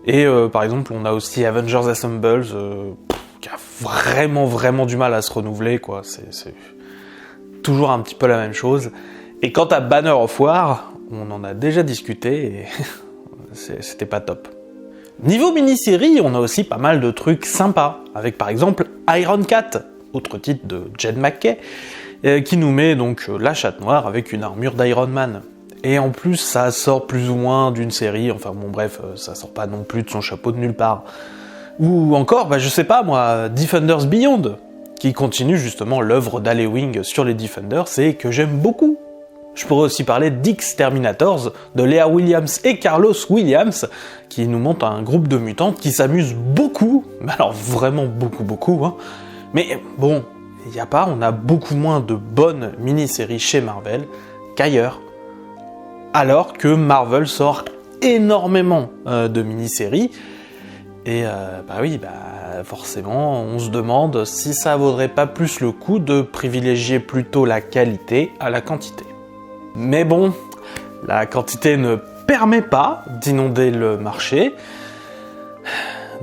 Et par exemple, on a aussi Avengers Assembles, qui a vraiment du mal à se renouveler, quoi. C'est toujours un petit peu la même chose. Et quant à Banner of War, on en a déjà discuté, et c'était pas top. Niveau mini-série, on a aussi pas mal de trucs sympas, avec par exemple Iron Cat, autre titre de Jed McKay, qui nous met donc la chatte noire avec une armure d'Iron Man. Et en plus, ça sort plus ou moins d'une série, enfin bon bref, ça sort pas non plus de son chapeau de nulle part. Ou encore, je sais pas moi, Defenders Beyond, qui continue justement l'œuvre d'Alewing sur les Defenders, et que j'aime beaucoup. Je pourrais aussi parler d'X-Terminators, de Léa Williams et Carlos Williams, qui nous montrent un groupe de mutants qui s'amusent beaucoup, mais alors vraiment beaucoup, Mais bon, on a beaucoup moins de bonnes mini-séries chez Marvel qu'ailleurs. Alors que Marvel sort énormément de mini-séries, et forcément, on se demande si ça vaudrait pas plus le coup de privilégier plutôt la qualité à la quantité. Mais bon, la quantité ne permet pas d'inonder le marché,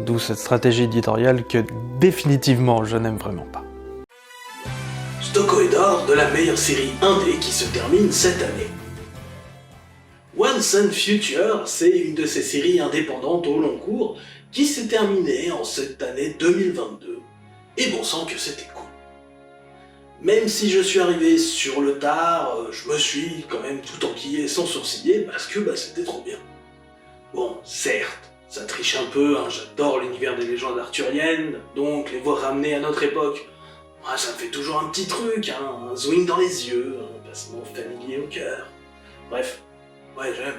d'où cette stratégie éditoriale que définitivement je n'aime vraiment pas. Stokoedor de la meilleure série indé qui se termine cette année. Once and Future, c'est une de ces séries indépendantes au long cours qui s'est terminée en cette année 2022. Et bon sang que c'était cool. Même si je suis arrivé sur le tard, je me suis quand même tout enquillé sans sourciller parce que c'était trop bien. Bon, certes, ça triche un peu, j'adore l'univers des légendes arthuriennes, donc les voir ramener à notre époque, ça me fait toujours un petit truc, un zwing dans les yeux, un passement familier au cœur. Bref, ouais, j'aime.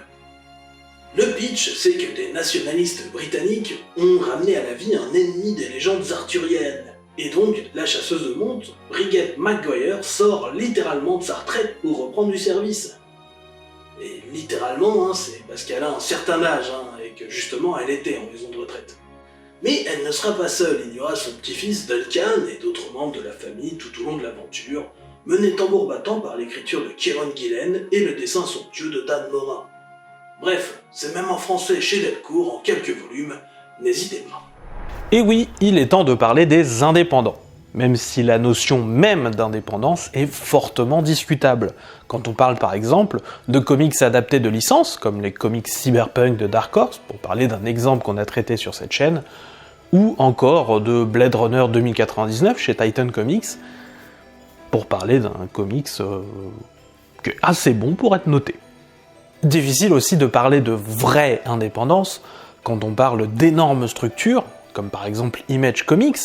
Le pitch, c'est que des nationalistes britanniques ont ramené à la vie un ennemi des légendes arthuriennes. Et donc, la chasseuse de montres, Bridget McGuire, sort littéralement de sa retraite pour reprendre du service. Et littéralement, c'est parce qu'elle a un certain âge, et que justement elle était en maison de retraite. Mais elle ne sera pas seule, il y aura son petit-fils Duncan et d'autres membres de la famille tout au long de l'aventure, menés tambour battant par l'écriture de Kieron Gillen et le dessin somptueux de Dan Mora. Bref, c'est même en français chez Delcourt en quelques volumes, n'hésitez pas. Et oui, il est temps de parler des indépendants, même si la notion même d'indépendance est fortement discutable. Quand on parle par exemple de comics adaptés de licence, comme les comics cyberpunk de Dark Horse, pour parler d'un exemple qu'on a traité sur cette chaîne, ou encore de Blade Runner 2099 chez Titan Comics, pour parler d'un comics qui est assez bon pour être noté. Difficile aussi de parler de vraie indépendance quand on parle d'énormes structures, comme par exemple Image Comics,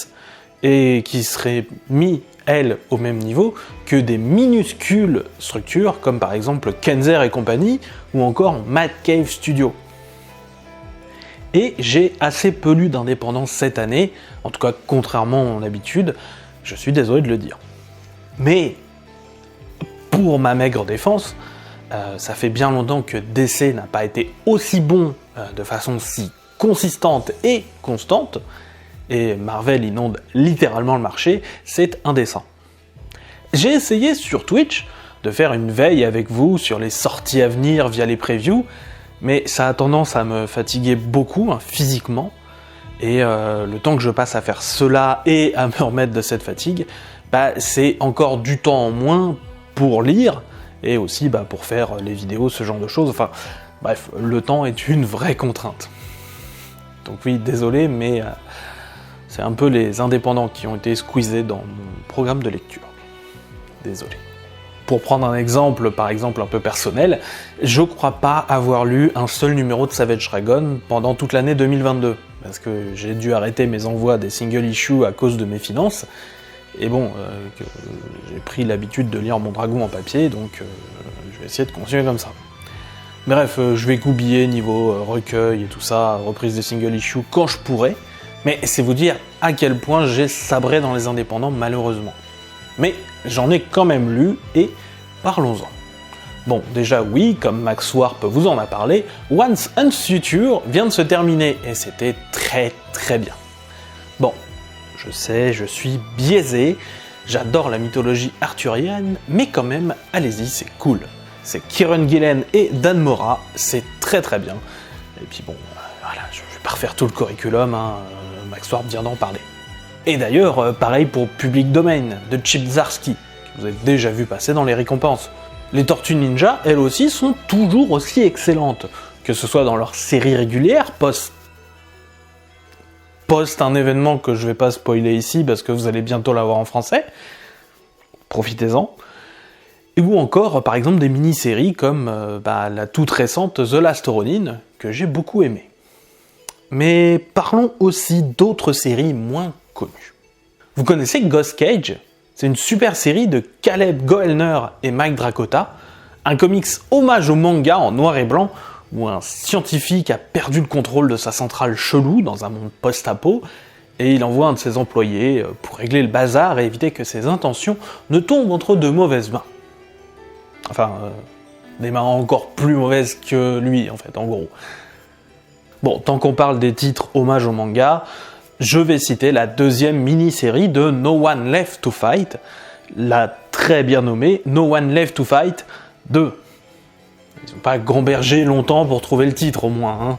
et qui seraient mis, elles, au même niveau que des minuscules structures, comme par exemple Kenzer et compagnie, ou encore Mad Cave Studio. Et j'ai assez peu lu d'indépendance cette année, en tout cas contrairement à mon habitude, je suis désolé de le dire. Mais, pour ma maigre défense, ça fait bien longtemps que DC n'a pas été aussi bon de façon si consistante et constante, et Marvel inonde littéralement le marché, c'est indécent. J'ai essayé sur Twitch de faire une veille avec vous sur les sorties à venir via les previews, mais ça a tendance à me fatiguer beaucoup, physiquement, et le temps que je passe à faire cela et à me remettre de cette fatigue, c'est encore du temps en moins pour lire, et aussi pour faire les vidéos, ce genre de choses, enfin bref, le temps est une vraie contrainte. Donc oui, désolé, mais c'est un peu les indépendants qui ont été squeezés dans mon programme de lecture. Désolé. Pour prendre un exemple, par exemple un peu personnel, je crois pas avoir lu un seul numéro de Savage Dragon pendant toute l'année 2022, parce que j'ai dû arrêter mes envois des single issues à cause de mes finances, et bon, j'ai pris l'habitude de lire mon dragon en papier, donc je vais essayer de continuer comme ça. Bref, je vais goubiller niveau recueil et tout ça, reprise des single issues quand je pourrai, mais c'est vous dire à quel point j'ai sabré dans les indépendants malheureusement. Mais j'en ai quand même lu, et parlons-en. Bon, déjà oui, comme Max Warp vous en a parlé, Once and Future vient de se terminer, et c'était très très bien. Bon, je sais, je suis biaisé, j'adore la mythologie arthurienne, mais quand même, allez-y, c'est cool. C'est Kieron Gillen et Dan Mora, c'est très très bien. Et puis bon, voilà, je vais pas refaire tout le curriculum, Max Warp vient d'en parler. Et d'ailleurs, pareil pour Public Domain, de Chip Zdarsky, que vous avez déjà vu passer dans les récompenses. Les Tortues Ninja, elles aussi, sont toujours aussi excellentes, que ce soit dans leur série régulière, post un événement que je vais pas spoiler ici, parce que vous allez bientôt l'avoir en français, profitez-en, ou encore, par exemple, des mini-séries comme la toute récente The Last Ronin, que j'ai beaucoup aimé. Mais parlons aussi d'autres séries moins connues. Vous connaissez Ghost Cage ? C'est une super série de Caleb Goellner et Mike Dracota, un comics hommage au manga en noir et blanc, où un scientifique a perdu le contrôle de sa centrale chelou dans un monde post-apo, et il envoie un de ses employés pour régler le bazar et éviter que ses intentions ne tombent entre de mauvaises mains. Enfin, des mains encore plus mauvaises que lui, en fait, en gros. Bon, tant qu'on parle des titres hommage au manga, je vais citer la deuxième mini-série de No One Left to Fight, la très bien nommée No One Left to Fight 2. Ils n'ont pas gambergé longtemps pour trouver le titre, au moins.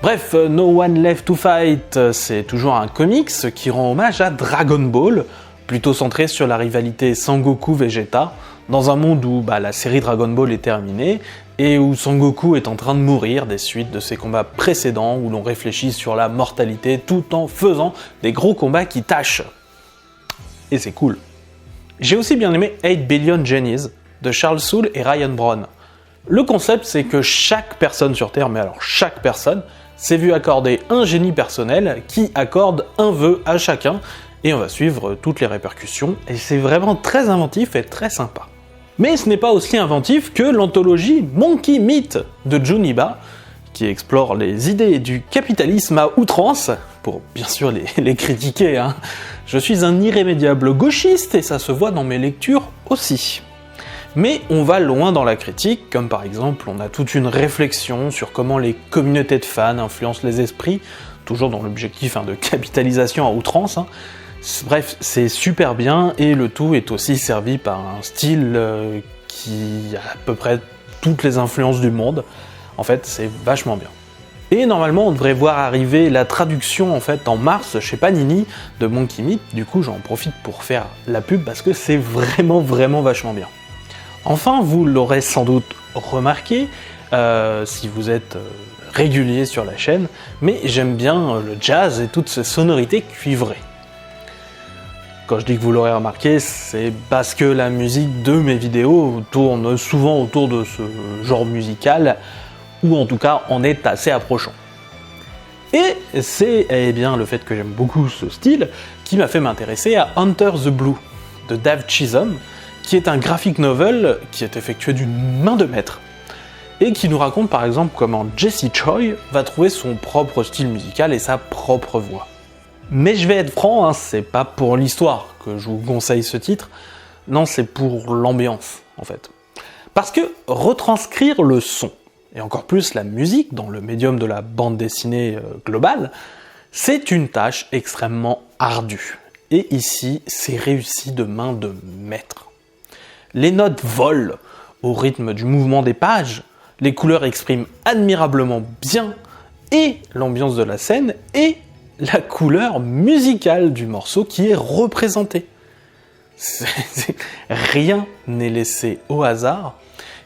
Bref, No One Left to Fight, c'est toujours un comics qui rend hommage à Dragon Ball, plutôt centré sur la rivalité Sangoku-Vegeta, dans un monde où la série Dragon Ball est terminée, et où Sangoku est en train de mourir des suites de ses combats précédents où l'on réfléchit sur la mortalité tout en faisant des gros combats qui tâchent. Et c'est cool. J'ai aussi bien aimé 8 Billion Genies de Charles Soule et Ryan Brown. Le concept, c'est que chaque personne sur Terre, mais alors chaque personne, s'est vu accorder un génie personnel qui accorde un vœu à chacun, et on va suivre toutes les répercussions, et c'est vraiment très inventif et très sympa. Mais ce n'est pas aussi inventif que l'anthologie Monkey Meat de Juniba, qui explore les idées du capitalisme à outrance, pour bien sûr les critiquer, hein. Je suis un irrémédiable gauchiste et ça se voit dans mes lectures aussi. Mais on va loin dans la critique, comme par exemple on a toute une réflexion sur comment les communautés de fans influencent les esprits, toujours dans l'objectif de capitalisation à outrance. Bref, c'est super bien, et le tout est aussi servi par un style qui a à peu près toutes les influences du monde. En fait, c'est vachement bien. Et normalement, on devrait voir arriver la traduction en mars chez Panini de Monkey Meat, du coup j'en profite pour faire la pub parce que c'est vraiment vachement bien. Enfin, vous l'aurez sans doute remarqué, si vous êtes régulier sur la chaîne, mais j'aime bien le jazz et toutes ces sonorités cuivrées. Quand je dis que vous l'aurez remarqué, c'est parce que la musique de mes vidéos tourne souvent autour de ce genre musical, ou en tout cas en est assez approchant. Et c'est bien le fait que j'aime beaucoup ce style qui m'a fait m'intéresser à Hunter the Blue de Dave Chisholm, qui est un graphic novel qui est effectué d'une main de maître, et qui nous raconte par exemple comment Jesse Choi va trouver son propre style musical et sa propre voix. Mais je vais être franc, c'est pas pour l'histoire que je vous conseille ce titre, non, c'est pour l'ambiance en fait. Parce que retranscrire le son, et encore plus la musique dans le médium de la bande dessinée globale, c'est une tâche extrêmement ardue. Et ici, c'est réussi de main de maître. Les notes volent au rythme du mouvement des pages, les couleurs expriment admirablement bien, et l'ambiance de la scène, et la couleur musicale du morceau qui est représentée. Rien n'est laissé au hasard,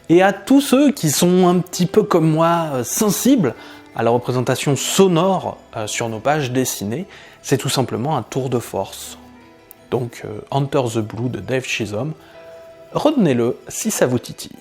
et à tous ceux qui sont un petit peu comme moi sensibles à la représentation sonore sur nos pages dessinées, c'est tout simplement un tour de force. Donc Hunter the Blue de Dave Chisholm, retenez-le si ça vous titille.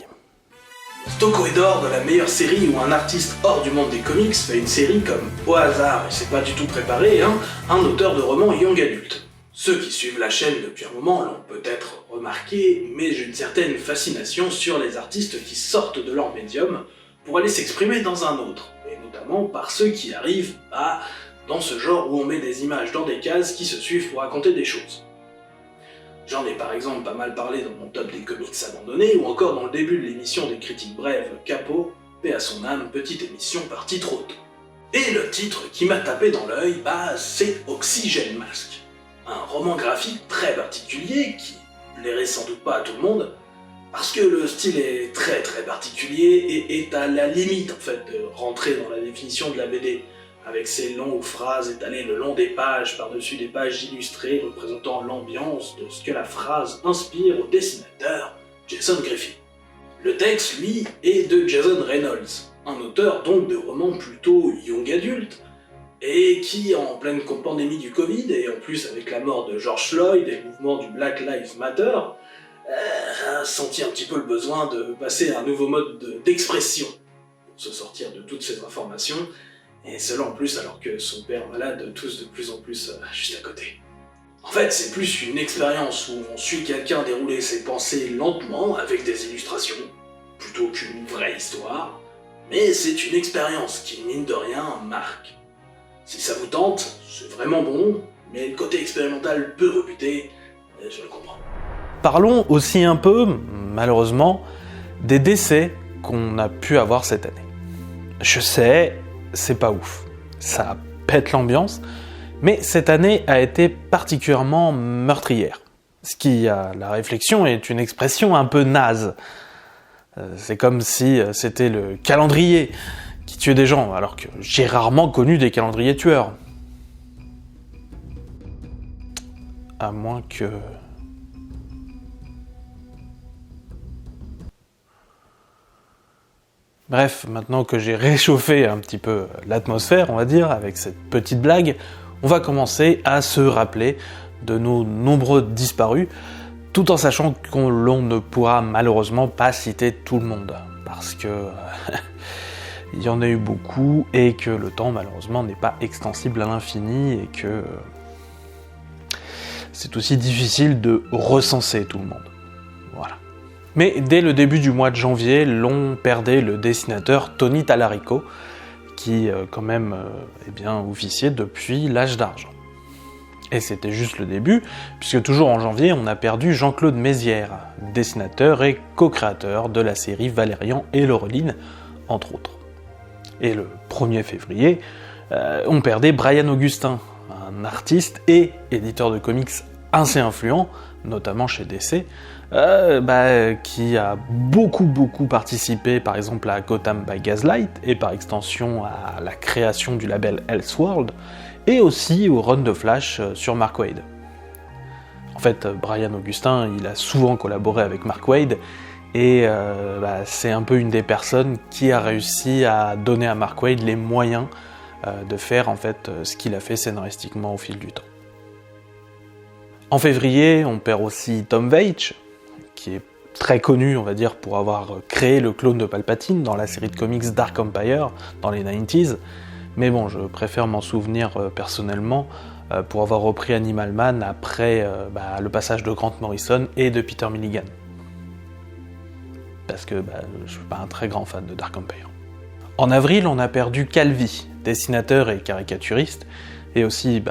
Stoko est d'or de la meilleure série où un artiste hors du monde des comics fait une série comme au hasard, et c'est pas du tout préparé, un auteur de romans young adulte. Ceux qui suivent la chaîne depuis un moment l'ont peut-être remarqué, mais j'ai une certaine fascination sur les artistes qui sortent de leur médium pour aller s'exprimer dans un autre, et notamment par ceux qui arrivent dans ce genre où on met des images dans des cases qui se suivent pour raconter des choses. J'en ai par exemple pas mal parlé dans mon top des comics abandonnés, ou encore dans le début de l'émission des critiques brèves Capo, paix à son âme, petite émission partie trop tôt. Et le titre qui m'a tapé dans l'œil, c'est Oxygen Mask. Un roman graphique très particulier qui plairait sans doute pas à tout le monde, parce que le style est très particulier et est à la limite en fait de rentrer dans la définition de la BD, avec ses longues phrases étalées le long des pages par-dessus des pages illustrées représentant l'ambiance de ce que la phrase inspire au dessinateur Jason Griffith. Le texte, lui, est de Jason Reynolds, un auteur donc de romans plutôt young adulte, et qui, en pleine pandémie du Covid, et en plus avec la mort de George Floyd et le mouvement du Black Lives Matter, a senti un petit peu le besoin de passer à un nouveau mode d'expression pour se sortir de toutes ces informations, et cela en plus alors que son père malade tousse de plus en plus juste à côté. En fait, c'est plus une expérience où on suit quelqu'un dérouler ses pensées lentement avec des illustrations, plutôt qu'une vraie histoire, mais c'est une expérience qui, mine de rien, marque. Si ça vous tente, c'est vraiment bon, mais le côté expérimental peu rebuté, je le comprends. Parlons aussi un peu, malheureusement, des décès qu'on a pu avoir cette année. Je sais, c'est pas ouf, ça pète l'ambiance, mais cette année a été particulièrement meurtrière. Ce qui, la réflexion, est une expression un peu naze. C'est comme si c'était le calendrier qui tuait des gens, alors que j'ai rarement connu des calendriers tueurs. À moins que... Bref, maintenant que j'ai réchauffé un petit peu l'atmosphère, on va dire, avec cette petite blague, on va commencer à se rappeler de nos nombreux disparus, tout en sachant qu'on l'on ne pourra malheureusement pas citer tout le monde, parce que il y en a eu beaucoup, et que le temps malheureusement n'est pas extensible à l'infini, et que c'est aussi difficile de recenser tout le monde. Voilà. Mais dès le début du mois de janvier, l'on perdait le dessinateur Tony Tallarico, qui quand même est bien officier depuis l'âge d'argent. Et c'était juste le début, puisque toujours en janvier, on a perdu Jean-Claude Mézières, dessinateur et co-créateur de la série Valérian et Laureline, entre autres. Et le 1er février, on perdait Brian Augustin, un artiste et éditeur de comics assez influent, notamment chez DC, qui a beaucoup participé par exemple à Gotham by Gaslight et par extension à la création du label Elseworld, et aussi au run de Flash sur Mark Waid. En fait, Brian Augustin, il a souvent collaboré avec Mark Waid, et c'est un peu une des personnes qui a réussi à donner à Mark Waid les moyens de faire en fait ce qu'il a fait scénaristiquement au fil du temps. En février, on perd aussi Tom Veitch, qui est très connu, on va dire, pour avoir créé le clone de Palpatine dans la série de comics Dark Empire dans les 90s, mais bon, je préfère m'en souvenir personnellement pour avoir repris Animal Man après le passage de Grant Morrison et de Peter Milligan. Parce que je suis pas un très grand fan de Dark Empire. En avril, on a perdu Calvi, dessinateur et caricaturiste, et aussi,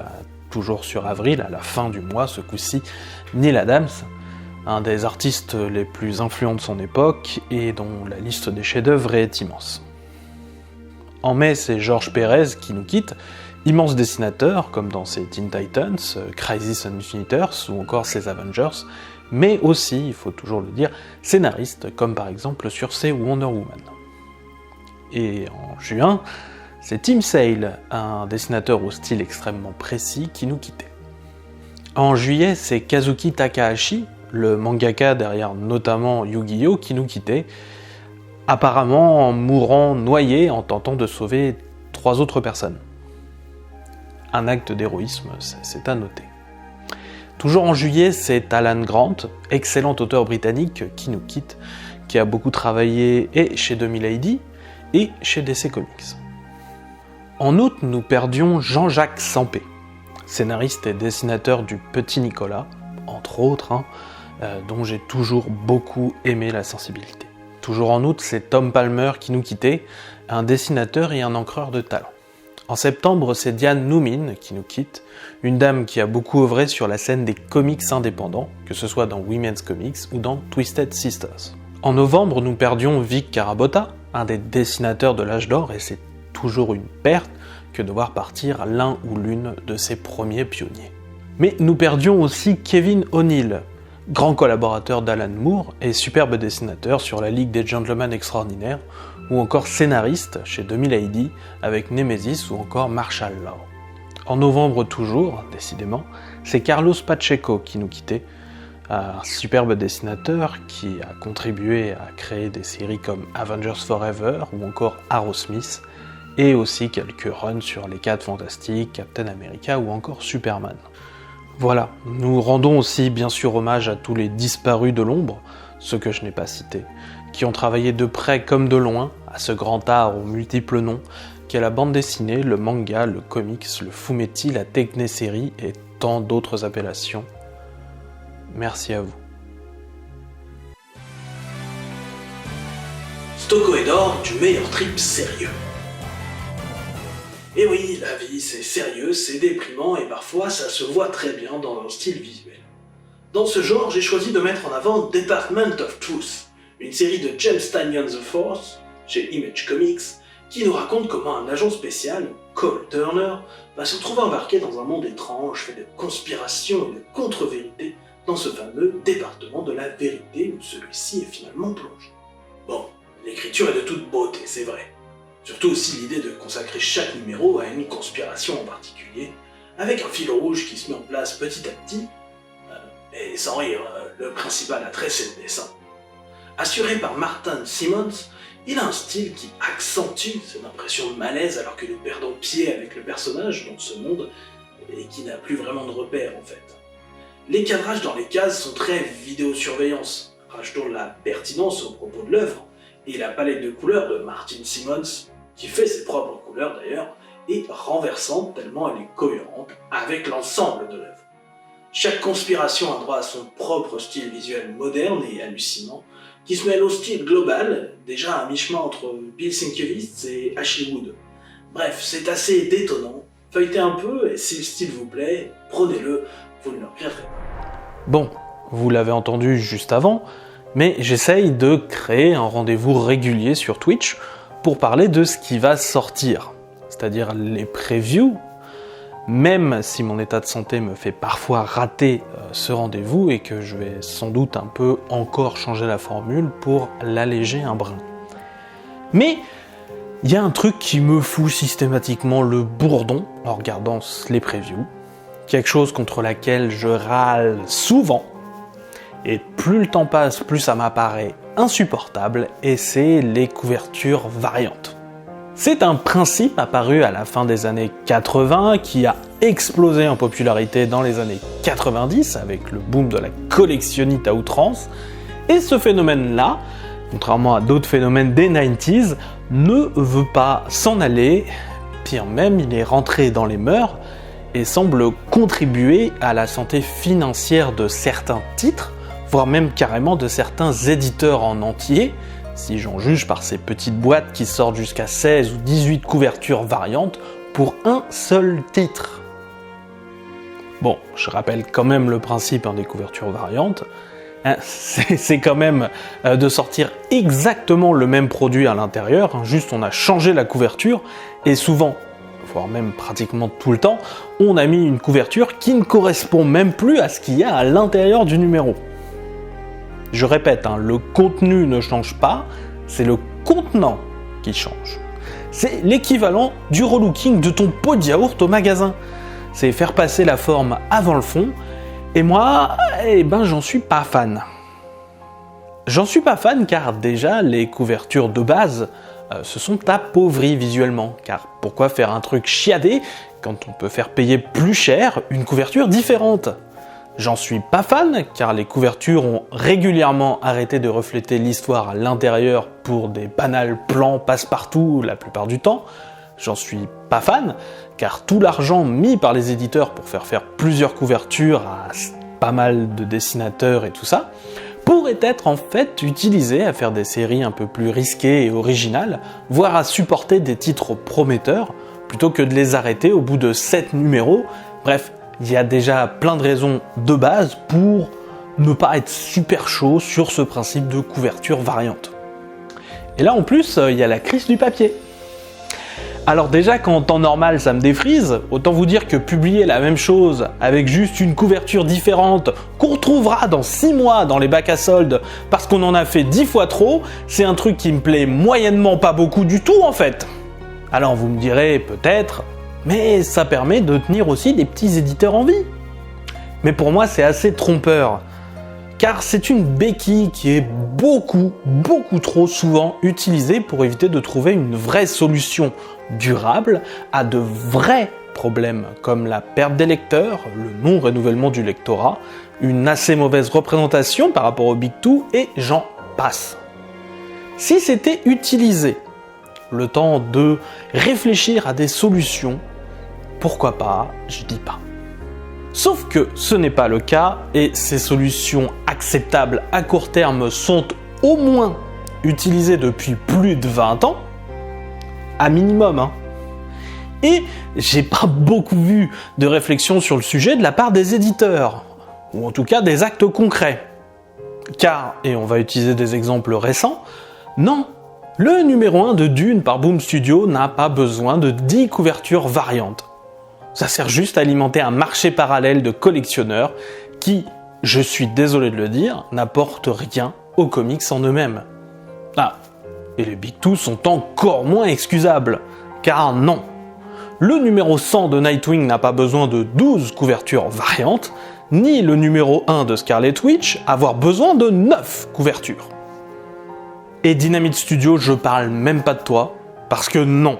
toujours sur avril, à la fin du mois, ce coup-ci, Neil Adams, un des artistes les plus influents de son époque, et dont la liste des chefs-d'œuvre est immense. En mai, c'est George Pérez qui nous quitte, immense dessinateur, comme dans ses Teen Titans, Crisis on Infinite Earths, ou encore ses Avengers, mais aussi, il faut toujours le dire, scénariste, comme par exemple sur ses Wonder Woman. Et en juin, c'est Tim Sale, un dessinateur au style extrêmement précis, qui nous quittait. En juillet, c'est Kazuki Takahashi, le mangaka derrière notamment Yu-Gi-Oh, qui nous quittait, apparemment en mourant noyé en tentant de sauver 3 autres personnes. Un acte d'héroïsme, c'est à noter. Toujours en juillet, c'est Alan Grant, excellent auteur britannique qui nous quitte, qui a beaucoup travaillé et chez 2000 AD et chez DC Comics. En août, nous perdions Jean-Jacques Sampé, scénariste et dessinateur du Petit Nicolas, entre autres, dont j'ai toujours beaucoup aimé la sensibilité. Toujours en août, c'est Tom Palmer qui nous quittait, un dessinateur et un encreur de talent. En septembre, c'est Diane Noomin qui nous quitte, une dame qui a beaucoup œuvré sur la scène des comics indépendants, que ce soit dans Women's Comics ou dans Twisted Sisters. En novembre, nous perdions Vic Carabotta, un des dessinateurs de l'âge d'or, et c'est toujours une perte que de voir partir l'un ou l'une de ses premiers pionniers. Mais nous perdions aussi Kevin O'Neill, grand collaborateur d'Alan Moore et superbe dessinateur sur la Ligue des Gentlemen Extraordinaires, ou encore scénariste chez 2000 AD avec Nemesis ou encore Martial Law. En novembre toujours, décidément, c'est Carlos Pacheco qui nous quittait, un superbe dessinateur qui a contribué à créer des séries comme Avengers Forever ou encore Arrowsmith, et aussi quelques runs sur les 4 Fantastiques, Captain America ou encore Superman. Voilà, nous rendons aussi bien sûr hommage à tous les disparus de l'ombre, ceux que je n'ai pas cités, qui ont travaillé de près comme de loin à ce grand art aux multiples noms qu'est la bande dessinée, le manga, le comics, le fumetti, la techné-série et tant d'autres appellations. Merci à vous. Stocko et Dor du meilleur trip sérieux. Et oui, la vie c'est sérieux, c'est déprimant et parfois ça se voit très bien dans leur style visuel. Dans ce genre, j'ai choisi de mettre en avant Department of Truth, une série de James Tynion The Force, chez Image Comics, qui nous raconte comment un agent spécial, Cole Turner, va se retrouver embarqué dans un monde étrange fait de conspirations et de contre-vérités dans ce fameux département de la vérité où celui-ci est finalement plongé. Bon, l'écriture est de toute beauté, c'est vrai. Surtout aussi l'idée de consacrer chaque numéro à une conspiration en particulier, avec un fil rouge qui se met en place petit à petit. Et sans rire, le principal attrait c'est le dessin. Assuré par Martin Simmons, il a un style qui accentue cette impression de malaise alors que nous perdons pied avec le personnage dans ce monde et qui n'a plus vraiment de repères en fait. Les cadrages dans les cases sont très vidéosurveillance, rajoutons de la pertinence au propos de l'œuvre, et la palette de couleurs de Martin Simmons, qui fait ses propres couleurs d'ailleurs, est renversante tellement elle est cohérente avec l'ensemble de l'œuvre. Chaque conspiration a droit à son propre style visuel moderne et hallucinant, qui se mêle au style global, déjà à mi-chemin entre Bill Sienkiewicz et Ashley Wood. Bref, c'est assez détonnant, feuilletez un peu et si le style vous plaît, prenez-le, vous ne le regretterez pas. Bon, vous l'avez entendu juste avant, mais j'essaye de créer un rendez-vous régulier sur Twitch pour parler de ce qui va sortir, c'est-à-dire les previews, même si mon état de santé me fait parfois rater ce rendez-vous et que je vais sans doute un peu encore changer la formule pour l'alléger un brin. Mais il y a un truc qui me fout systématiquement le bourdon en regardant les previews, quelque chose contre laquelle je râle souvent, et plus le temps passe, plus ça m'apparaît insupportable, et c'est les couvertures variantes. C'est un principe apparu à la fin des années 80 qui a explosé en popularité dans les années 90 avec le boom de la collectionnite à outrance, et ce phénomène-là, contrairement à d'autres phénomènes des 90s, ne veut pas s'en aller, pire même, il est rentré dans les mœurs et semble contribuer à la santé financière de certains titres, voire même carrément de certains éditeurs en entier, si j'en juge par ces petites boîtes qui sortent jusqu'à 16 ou 18 couvertures variantes pour un seul titre. Bon, je rappelle quand même le principe des couvertures variantes, c'est quand même de sortir exactement le même produit à l'intérieur, juste on a changé la couverture, et souvent, voire même pratiquement tout le temps, on a mis une couverture qui ne correspond même plus à ce qu'il y a à l'intérieur du numéro. Je répète, le contenu ne change pas, c'est le contenant qui change. C'est l'équivalent du relooking de ton pot de yaourt au magasin. C'est faire passer la forme avant le fond, et moi, j'en suis pas fan. J'en suis pas fan car déjà, les couvertures de base se sont appauvries visuellement. Car pourquoi faire un truc chiadé quand on peut faire payer plus cher une couverture différente ? J'en suis pas fan, car les couvertures ont régulièrement arrêté de refléter l'histoire à l'intérieur pour des banals plans passe-partout la plupart du temps. J'en suis pas fan, car tout l'argent mis par les éditeurs pour faire plusieurs couvertures à pas mal de dessinateurs et tout ça, pourrait être en fait utilisé à faire des séries un peu plus risquées et originales, voire à supporter des titres prometteurs, plutôt que de les arrêter au bout de 7 numéros. Bref, il y a déjà plein de raisons de base pour ne pas être super chaud sur ce principe de couverture variante. Et là en plus, il y a la crise du papier. Alors déjà, quand en temps normal ça me défrise, autant vous dire que publier la même chose avec juste une couverture différente qu'on retrouvera dans 6 mois dans les bacs à soldes parce qu'on en a fait 10 fois trop, c'est un truc qui me plaît moyennement pas beaucoup du tout en fait. Alors vous me direz peut-être, mais ça permet de tenir aussi des petits éditeurs en vie. Mais pour moi c'est assez trompeur, car c'est une béquille qui est beaucoup trop souvent utilisée pour éviter de trouver une vraie solution durable à de vrais problèmes comme la perte des lecteurs, le non-renouvellement du lectorat, une assez mauvaise représentation par rapport au Big Two et j'en passe. Si c'était utilisé le temps de réfléchir à des solutions, pourquoi pas, je dis pas. Sauf que ce n'est pas le cas et ces solutions acceptables à court terme sont au moins utilisées depuis plus de 20 ans, à minimum. Et j'ai pas beaucoup vu de réflexion sur le sujet de la part des éditeurs, ou en tout cas des actes concrets. Car, et on va utiliser des exemples récents, non, le numéro 1 de Dune par Boom Studio n'a pas besoin de 10 couvertures variantes. Ça sert juste à alimenter un marché parallèle de collectionneurs qui, je suis désolé de le dire, n'apportent rien aux comics en eux-mêmes. Ah, et les Big Two sont encore moins excusables, car non, le numéro 100 de Nightwing n'a pas besoin de 12 couvertures variantes, ni le numéro 1 de Scarlet Witch avoir besoin de 9 couvertures. Et Dynamite Studio, je parle même pas de toi, parce que non.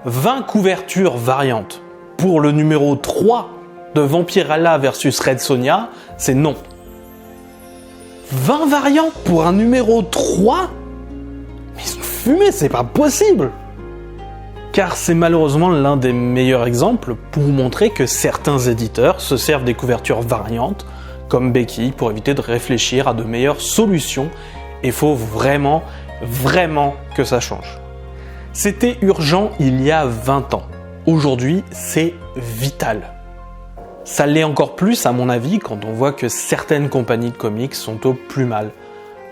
20 couvertures variantes pour le numéro 3 de Vampirella versus Red Sonja, c'est non. 20 variantes pour un numéro 3 ? Mais ils sont fumés, c'est pas possible ! Car c'est malheureusement l'un des meilleurs exemples pour montrer que certains éditeurs se servent des couvertures variantes, comme Becky, pour éviter de réfléchir à de meilleures solutions, et il faut vraiment que ça change. C'était urgent il y a 20 ans. Aujourd'hui, c'est vital. Ça l'est encore plus, à mon avis, quand on voit que certaines compagnies de comics sont au plus mal.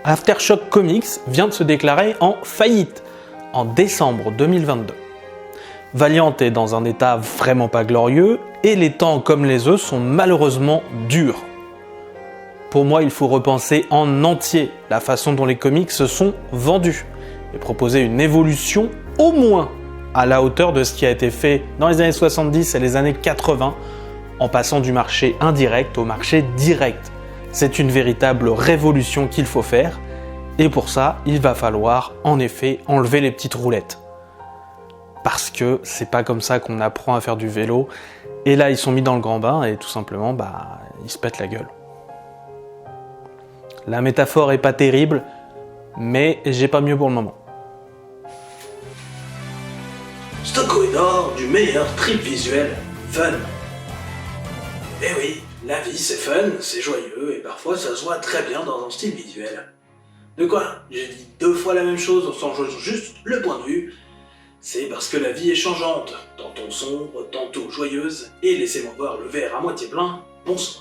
Aftershock Comics vient de se déclarer en faillite en décembre 2022. Valiant est dans un état vraiment pas glorieux et les temps comme les œufs sont malheureusement durs. Pour moi, il faut repenser en entier la façon dont les comics se sont vendus et proposer une évolution au moins à la hauteur de ce qui a été fait dans les années 70 et les années 80 en passant du marché indirect au marché direct. C'est une véritable révolution qu'il faut faire et pour ça, il va falloir en effet enlever les petites roulettes. Parce que c'est pas comme ça qu'on apprend à faire du vélo. Et là, ils sont mis dans le grand bain et tout simplement, ils se pètent la gueule. La métaphore est pas terrible, mais j'ai pas mieux pour le moment. Stocko est d'or du meilleur trip visuel fun. Eh oui, la vie c'est fun, c'est joyeux et parfois ça se voit très bien dans un style visuel. De quoi ? J'ai dit 2 fois la même chose sans changer juste le point de vue. C'est parce que la vie est changeante, tantôt sombre, tantôt joyeuse, et laissez-moi voir le verre à moitié plein, bon sang.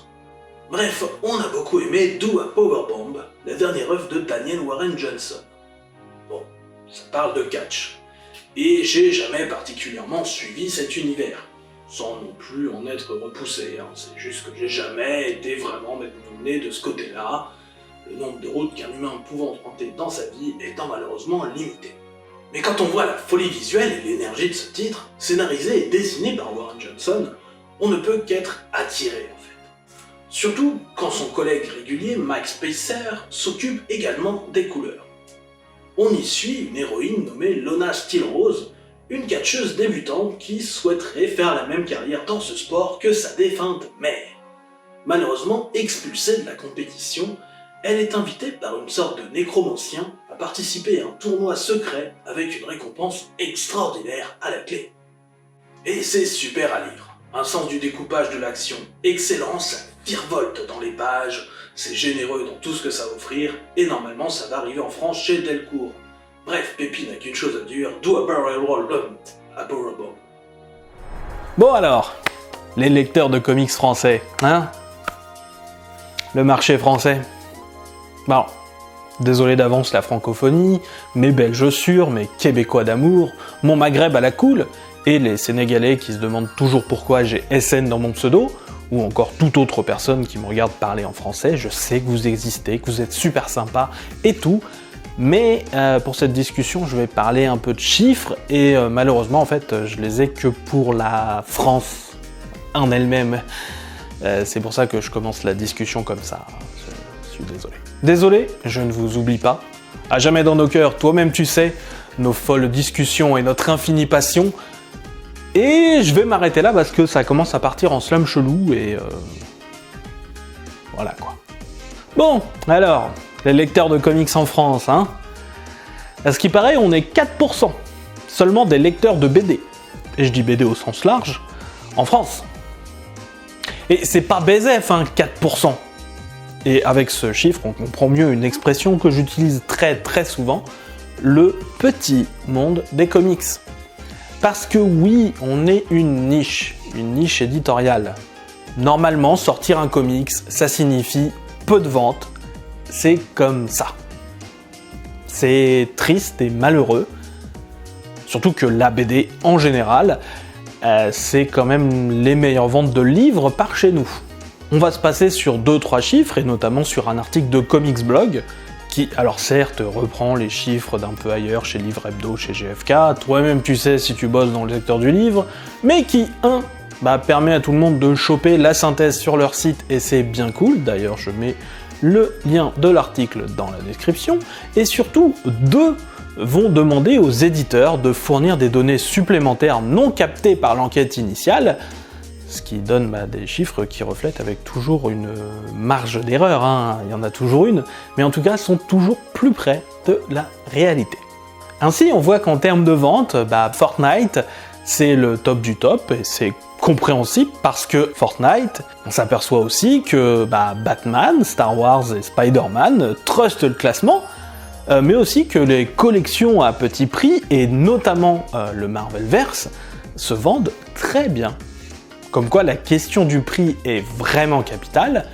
Bref, on a beaucoup aimé Do a Powerbomb, la dernière œuvre de Daniel Warren Johnson. Bon, ça parle de catch, et j'ai jamais particulièrement suivi cet univers, sans non plus en être repoussé, c'est juste que j'ai jamais été vraiment mettre mon nez de ce côté-là, le nombre de routes qu'un humain pouvant emprunter dans sa vie étant malheureusement limité. Mais quand on voit la folie visuelle et l'énergie de ce titre, scénarisé et dessiné par Warren Johnson, on ne peut qu'être attiré en fait. Surtout quand son collègue régulier Mike Spacer s'occupe également des couleurs. On y suit une héroïne nommée Lona Steelrose, une catcheuse débutante qui souhaiterait faire la même carrière dans ce sport que sa défunte mère. Malheureusement expulsée de la compétition, elle est invitée par une sorte de nécromancien à participer à un tournoi secret avec une récompense extraordinaire à la clé. Et c'est super à lire. Un sens du découpage de l'action excellent, ça virevolte dans les pages, c'est généreux dans tout ce que ça va offrir, et normalement ça va arriver en France chez Delcourt. Bref, Pépi n'a qu'une chose à dire, Do a barrel roll a barrel bomb. Bon alors, les lecteurs de comics français, hein ? Le marché français. Bon, désolé d'avance la francophonie, mes belges sûrs, mes québécois d'amour, mon Maghreb à la cool, et les Sénégalais qui se demandent toujours pourquoi j'ai SN dans mon pseudo, ou encore toute autre personne qui me regarde parler en français, je sais que vous existez, que vous êtes super sympa et tout, mais pour cette discussion, je vais parler un peu de chiffres, et malheureusement, en fait, je les ai que pour la France en elle-même. C'est pour ça que je commence la discussion comme ça. Je suis désolé. Désolé, je ne vous oublie pas. À jamais dans nos cœurs, toi-même tu sais, nos folles discussions et notre infinie passion. Et je vais m'arrêter là parce que ça commence à partir en slum chelou et... voilà quoi. Bon, alors, les lecteurs de comics en France, hein. À ce qui paraît, on est 4% seulement des lecteurs de BD. Et je dis BD au sens large, en France. Et c'est pas BZF, hein, 4%. Et avec ce chiffre, on comprend mieux une expression que j'utilise très souvent, le petit monde des comics. Parce que oui, on est une niche éditoriale. Normalement, sortir un comics, ça signifie peu de ventes, c'est comme ça. C'est triste et malheureux, surtout que la BD en général, c'est quand même les meilleures ventes de livres par chez nous. On va se passer sur 2-3 chiffres, et notamment sur un article de Comics Blog, qui, alors certes, reprend les chiffres d'un peu ailleurs, chez Livre Hebdo, chez GFK, toi-même tu sais si tu bosses dans le secteur du livre, mais qui, permet à tout le monde de choper la synthèse sur leur site, et c'est bien cool, d'ailleurs je mets le lien de l'article dans la description, et surtout 2 vont demander aux éditeurs de fournir des données supplémentaires non captées par l'enquête initiale, ce qui donne des chiffres qui reflètent avec toujours une marge d'erreur, hein. Il y en a toujours une, mais en tout cas sont toujours plus près de la réalité. Ainsi, on voit qu'en termes de vente, Fortnite, c'est le top du top, et c'est compréhensible parce que Fortnite, on s'aperçoit aussi que Batman, Star Wars et Spider-Man trustent le classement, mais aussi que les collections à petit prix, et notamment le Marvelverse, se vendent très bien. Comme quoi la question du prix est vraiment capitale,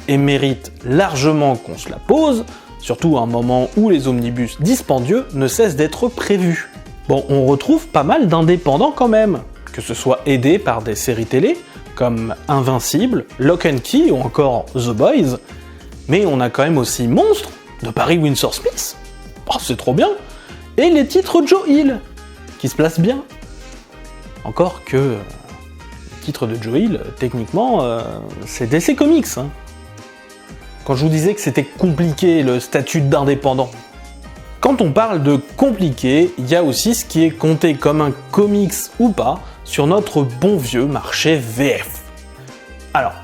et mérite largement qu'on se la pose, surtout à un moment où les omnibus dispendieux ne cessent d'être prévus. Bon, on retrouve pas mal d'indépendants quand même, que ce soit aidés par des séries télé, comme Invincible, Lock and Key ou encore The Boys, mais on a quand même aussi Monstre, de Barry Windsor Smith, oh, c'est trop bien, et les titres Joe Hill, qui se placent bien. Encore que le titre de Joe Hill, techniquement, c'est DC Comics. Hein. Quand je vous disais que c'était compliqué le statut d'indépendant. Quand on parle de compliqué, il y a aussi ce qui est compté comme un comics ou pas sur notre bon vieux marché VF. Alors,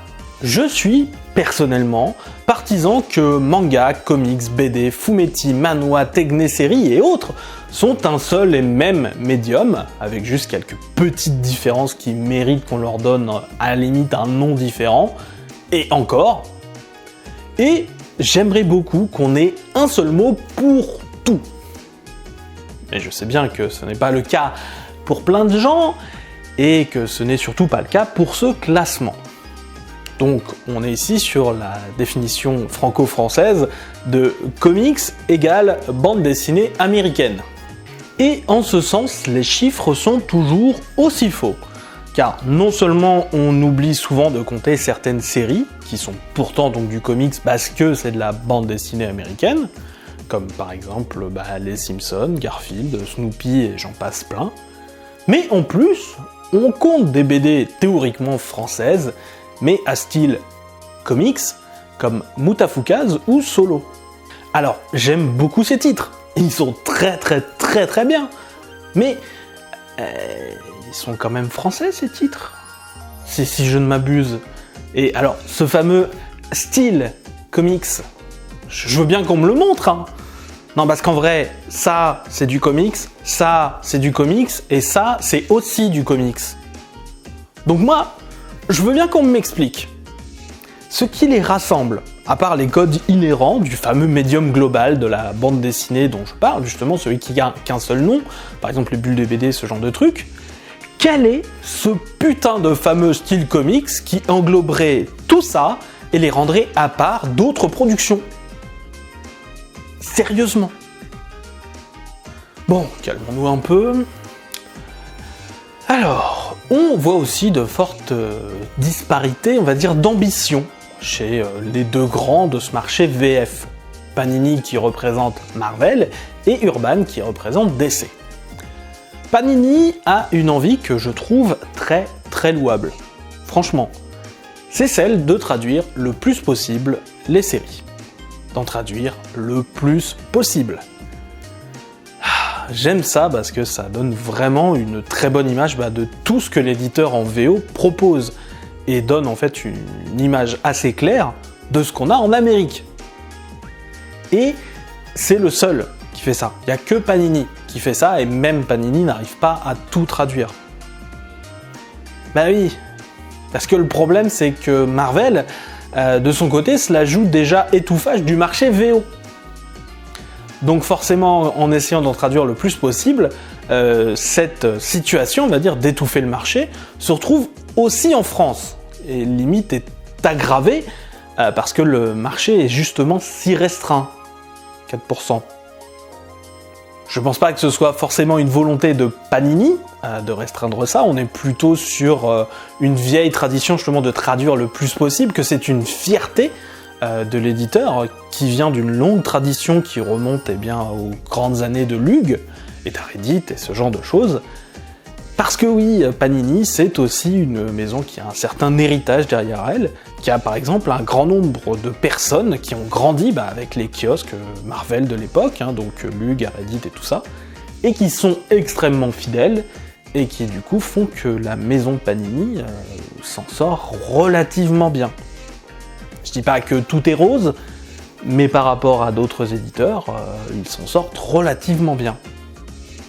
je suis personnellement partisan que manga, comics, BD, fumetti, manhwa, tegné série et autres sont un seul et même médium, avec juste quelques petites différences qui méritent qu'on leur donne à la limite un nom différent, et encore. Et j'aimerais beaucoup qu'on ait un seul mot pour tout. Mais je sais bien que ce n'est pas le cas pour plein de gens, et que ce n'est surtout pas le cas pour ce classement. Donc on est ici sur la définition franco-française de comics égale bande dessinée américaine. Et en ce sens, les chiffres sont toujours aussi faux. Car non seulement on oublie souvent de compter certaines séries, qui sont pourtant donc du comics parce que c'est de la bande dessinée américaine, comme par exemple les Simpsons, Garfield, Snoopy et j'en passe plein, mais en plus, on compte des BD théoriquement françaises, mais à style comics, comme Mutafukaz ou Solo. Alors, j'aime beaucoup ces titres, ils sont très bien, mais ils sont quand même français ces titres, si je ne m'abuse. Et alors, ce fameux style comics, je veux bien qu'on me le montre, hein. Non, parce qu'en vrai, ça, c'est du comics, ça, c'est du comics, et ça, c'est aussi du comics. Donc moi, je veux bien qu'on m'explique ce qui les rassemble, à part les codes inhérents du fameux médium global de la bande dessinée dont je parle, justement celui qui a qu'un seul nom, par exemple les bulles de BD, ce genre de truc. Quel est ce putain de fameux style comics qui engloberait tout ça et les rendrait à part d'autres productions? Sérieusement. Bon, calmons-nous un peu. Alors, on voit aussi de fortes disparités, on va dire, d'ambition chez les 2 grands de ce marché VF. Panini qui représente Marvel et Urban qui représente DC. Panini a une envie que je trouve très louable. Franchement, c'est celle de traduire le plus possible les séries. D'en traduire le plus possible. J'aime ça parce que ça donne vraiment une très bonne image de tout ce que l'éditeur en VO propose et donne en fait une image assez claire de ce qu'on a en Amérique. Et c'est le seul qui fait ça. Il n'y a que Panini qui fait ça et même Panini n'arrive pas à tout traduire. Bah oui, parce que le problème c'est que Marvel, de son côté, cela joue déjà étouffage du marché VO. Donc forcément, en essayant d'en traduire le plus possible, cette situation, on va dire, d'étouffer le marché, se retrouve aussi en France. Et limite est aggravée parce que le marché est justement si restreint. 4%. Je pense pas que ce soit forcément une volonté de Panini de restreindre ça, on est plutôt sur une vieille tradition justement de traduire le plus possible, que c'est une fierté de l'éditeur qui vient d'une longue tradition qui remonte aux grandes années de Lug et d'Arédite et ce genre de choses. Parce que oui, Panini, c'est aussi une maison qui a un certain héritage derrière elle, qui a par exemple un grand nombre de personnes qui ont grandi avec les kiosques Marvel de l'époque, donc Lug, Reddit et tout ça, et qui sont extrêmement fidèles, et qui du coup font que la maison Panini s'en sort relativement bien. Je dis pas que tout est rose, mais par rapport à d'autres éditeurs, ils s'en sortent relativement bien.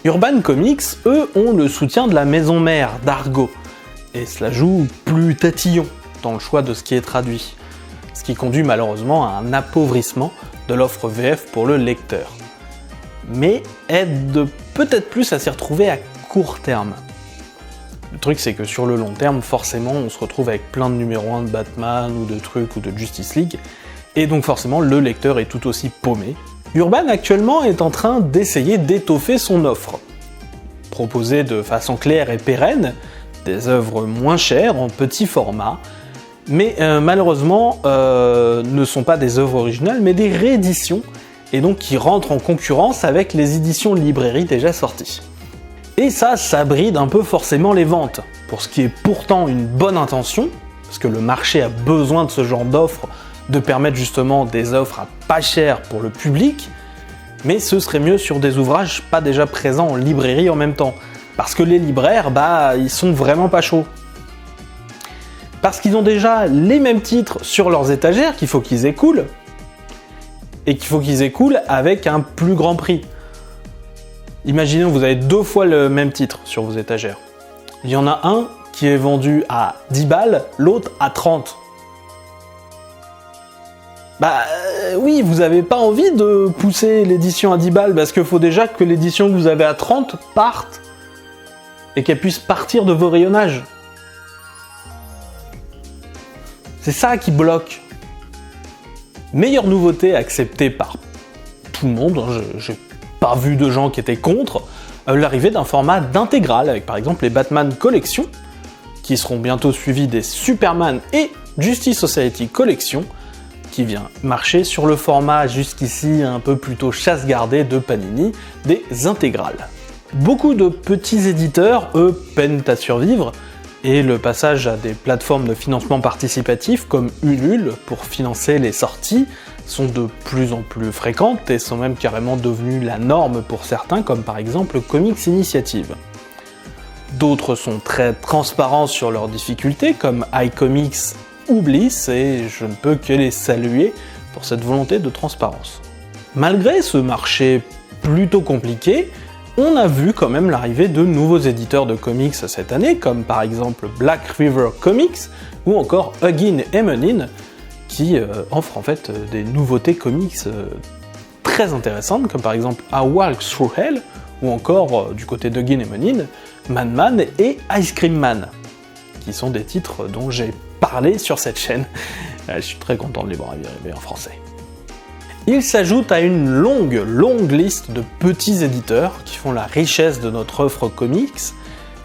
Urban Comics, eux, ont le soutien de la maison mère, d'Argo, et cela joue plus tatillon dans le choix de ce qui est traduit, ce qui conduit malheureusement à un appauvrissement de l'offre VF pour le lecteur. Mais aide peut-être plus à s'y retrouver à court terme. Le truc c'est que sur le long terme, forcément, on se retrouve avec plein de numéros 1 de Batman, ou de trucs, ou de Justice League, et donc forcément le lecteur est tout aussi paumé. Urban actuellement est en train d'essayer d'étoffer son offre. Proposer de façon claire et pérenne des œuvres moins chères, en petit format, mais malheureusement ne sont pas des œuvres originales, mais des rééditions, et donc qui rentrent en concurrence avec les éditions librairie déjà sorties. Et ça bride un peu forcément les ventes, pour ce qui est pourtant une bonne intention, parce que le marché a besoin de ce genre d'offres, de permettre justement des offres à pas cher pour le public, mais ce serait mieux sur des ouvrages pas déjà présents en librairie en même temps, parce que les libraires, ils sont vraiment pas chauds. Parce qu'ils ont déjà les mêmes titres sur leurs étagères qu'il faut qu'ils écoulent, et qu'il faut qu'ils écoulent avec un plus grand prix. Imaginez, vous avez 2 fois le même titre sur vos étagères. Il y en a un qui est vendu à 10 balles, l'autre à 30. Oui, vous avez pas envie de pousser l'édition à 10 balles, parce qu'il faut déjà que l'édition que vous avez à 30 parte, et qu'elle puisse partir de vos rayonnages. C'est ça qui bloque. Meilleure nouveauté acceptée par tout le monde, j'ai pas vu de gens qui étaient contre, l'arrivée d'un format d'intégrale, avec par exemple les Batman Collection, qui seront bientôt suivis des Superman et Justice Society Collection, qui vient marcher sur le format jusqu'ici un peu plutôt chasse gardée de Panini, des intégrales. Beaucoup de petits éditeurs, eux, peinent à survivre, et le passage à des plateformes de financement participatif comme Ulule pour financer les sorties sont de plus en plus fréquentes et sont même carrément devenues la norme pour certains, comme par exemple Comics Initiative. D'autres sont très transparents sur leurs difficultés, comme iComics ou Bliss, et je ne peux que les saluer pour cette volonté de transparence. Malgré ce marché plutôt compliqué, on a vu quand même l'arrivée de nouveaux éditeurs de comics cette année, comme par exemple Black River Comics, ou encore Huggin et Menin, qui offrent en fait des nouveautés comics très intéressantes, comme par exemple A Walk Through Hell, ou encore, du côté de Huggin et Menin, Man et Ice Cream Man, qui sont des titres dont j'ai parlé sur cette chaîne. Je suis très content de les voir arriver en français. Il s'ajoute à une longue liste de petits éditeurs qui font la richesse de notre offre comics,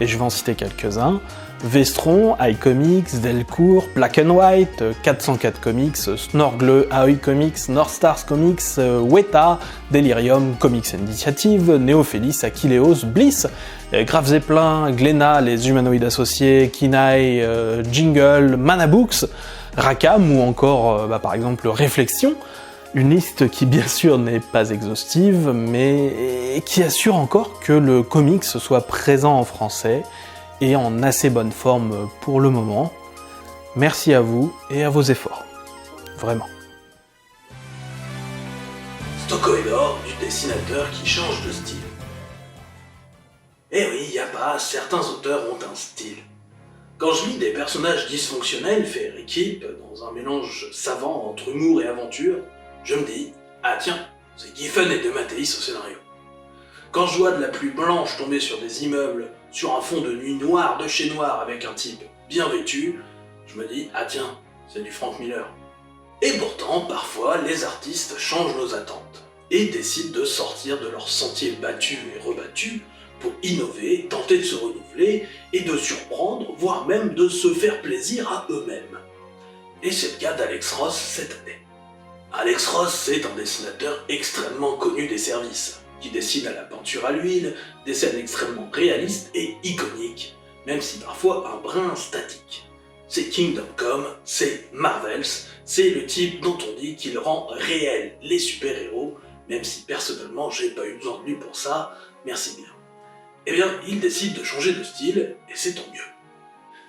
et je vais en citer quelques-uns. Vestron, iComics, Delcourt, Black and White, 404 Comics, Snorgle, Aoi Comics, North Stars Comics, Weta, Delirium, Comics Initiative, Neophélis, Achilleos, Bliss, Graf Zeppelin, Glénat, Les Humanoïdes Associés, Kinaï, Jingle, Manabooks, Rackham ou encore par exemple Réflexion, une liste qui bien sûr n'est pas exhaustive mais qui assure encore que le comics soit présent en français et en assez bonne forme pour le moment. Merci à vous et à vos efforts. Vraiment. Stockoedor, du dessinateur qui change de style. Eh oui, y a pas, certains auteurs ont un style. Quand je lis des personnages dysfonctionnels faits équipe, dans un mélange savant entre humour et aventure, je me dis, ah tiens, c'est Giffen et de Mathéis au scénario. Quand je vois de la pluie blanche tomber sur des immeubles, sur un fond de nuit noire de chez noir avec un type bien vêtu, je me dis, ah tiens, c'est du Frank Miller. Et pourtant, parfois, les artistes changent nos attentes, et décident de sortir de leur sentier battu et rebattu pour innover, tenter de se renouveler, et de surprendre, voire même de se faire plaisir à eux-mêmes. Et c'est le cas d'Alex Ross cette année. Alex Ross, c'est un dessinateur extrêmement connu des services. qui dessine à la peinture à l'huile des scènes extrêmement réalistes et iconiques, même si parfois un brin statique. C'est Kingdom Come, c'est Marvels, c'est le type dont on dit qu'il rend réels les super-héros, même si personnellement j'ai pas eu besoin de lui pour ça, merci bien. Eh bien, il décide de changer de style, et c'est tant mieux.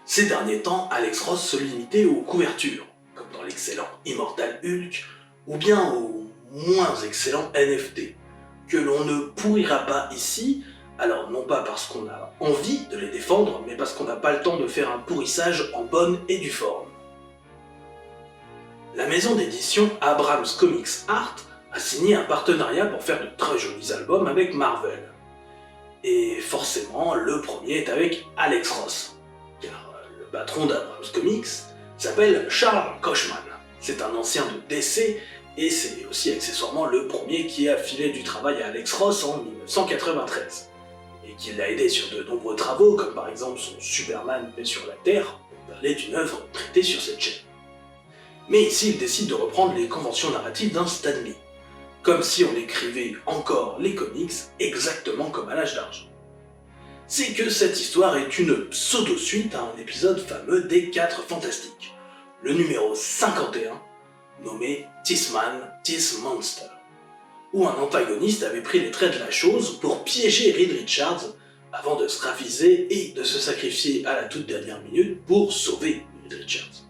Ces derniers temps, Alex Ross se limitait aux couvertures, comme dans l'excellent Immortal Hulk, ou bien aux moins excellents NFT, que l'on ne pourrira pas ici, alors non pas parce qu'on a envie de les défendre, mais parce qu'on n'a pas le temps de faire un pourrissage en bonne et due forme. La maison d'édition Abrams Comics Art a signé un partenariat pour faire de très jolis albums avec Marvel. Et forcément, le premier est avec Alex Ross, car le patron d'Abrams Comics s'appelle Charles Kochman. C'est un ancien de DC, et c'est aussi accessoirement le premier qui a filé du travail à Alex Ross en 1993, et qui l'a aidé sur de nombreux travaux, comme par exemple son Superman paix sur la Terre, pour parler d'une œuvre traitée sur cette chaîne. Mais ici, il décide de reprendre les conventions narratives d'un Stan Lee, comme si on écrivait encore les comics exactement comme à l'âge d'argent. C'est que cette histoire est une pseudo-suite à un épisode fameux des 4 Fantastiques, le numéro 51, nommé This Man, This Monster, où un antagoniste avait pris les traits de la chose pour piéger Reed Richards avant de se raviser et de se sacrifier à la toute dernière minute pour sauver Reed Richards.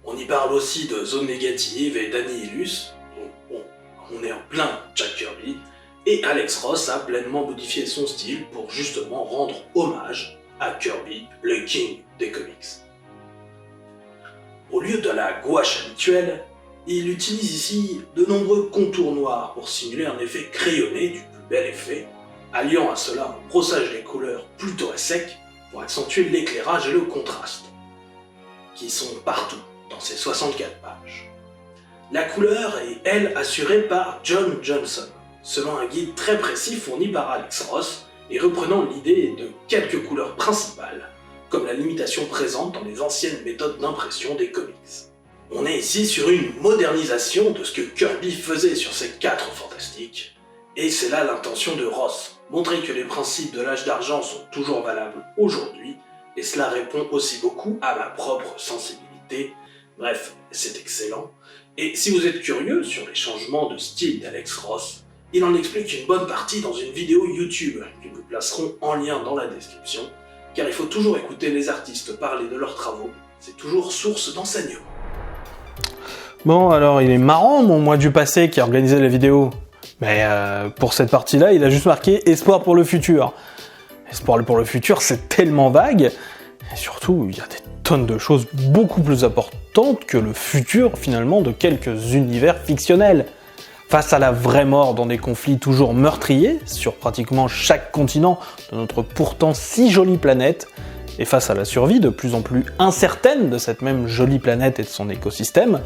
On y parle aussi de Zone Négative et d'Annihilus, donc bon, on est en plein Jack Kirby, et Alex Ross a pleinement modifié son style pour justement rendre hommage à Kirby, le king des comics. Au lieu de la gouache habituelle, il utilise ici de nombreux contours noirs pour simuler un effet crayonné du plus bel effet, alliant à cela un brossage des couleurs plutôt à sec pour accentuer l'éclairage et le contraste, qui sont partout dans ces 64 pages. La couleur est, elle, assurée par John Johnson, selon un guide très précis fourni par Alex Ross et reprenant l'idée de quelques couleurs principales, comme la limitation présente dans les anciennes méthodes d'impression des comics. On est ici sur une modernisation de ce que Kirby faisait sur ses 4 Fantastiques, et c'est là l'intention de Ross, montrer que les principes de l'âge d'argent sont toujours valables aujourd'hui, et cela répond aussi beaucoup à ma propre sensibilité. Bref, c'est excellent. Et si vous êtes curieux sur les changements de style d'Alex Ross, il en explique une bonne partie dans une vidéo YouTube que nous placerons en lien dans la description, car il faut toujours écouter les artistes parler de leurs travaux, c'est toujours source d'enseignement. Bon, alors il est marrant mon moi du passé qui a organisé la vidéo, mais pour cette partie-là, il a juste marqué « Espoir pour le futur ». Espoir pour le futur, c'est tellement vague, et surtout, il y a des tonnes de choses beaucoup plus importantes que le futur, finalement, de quelques univers fictionnels. Face à la vraie mort dans des conflits toujours meurtriers, sur pratiquement chaque continent de notre pourtant si jolie planète, et face à la survie de plus en plus incertaine de cette même jolie planète et de son écosystème,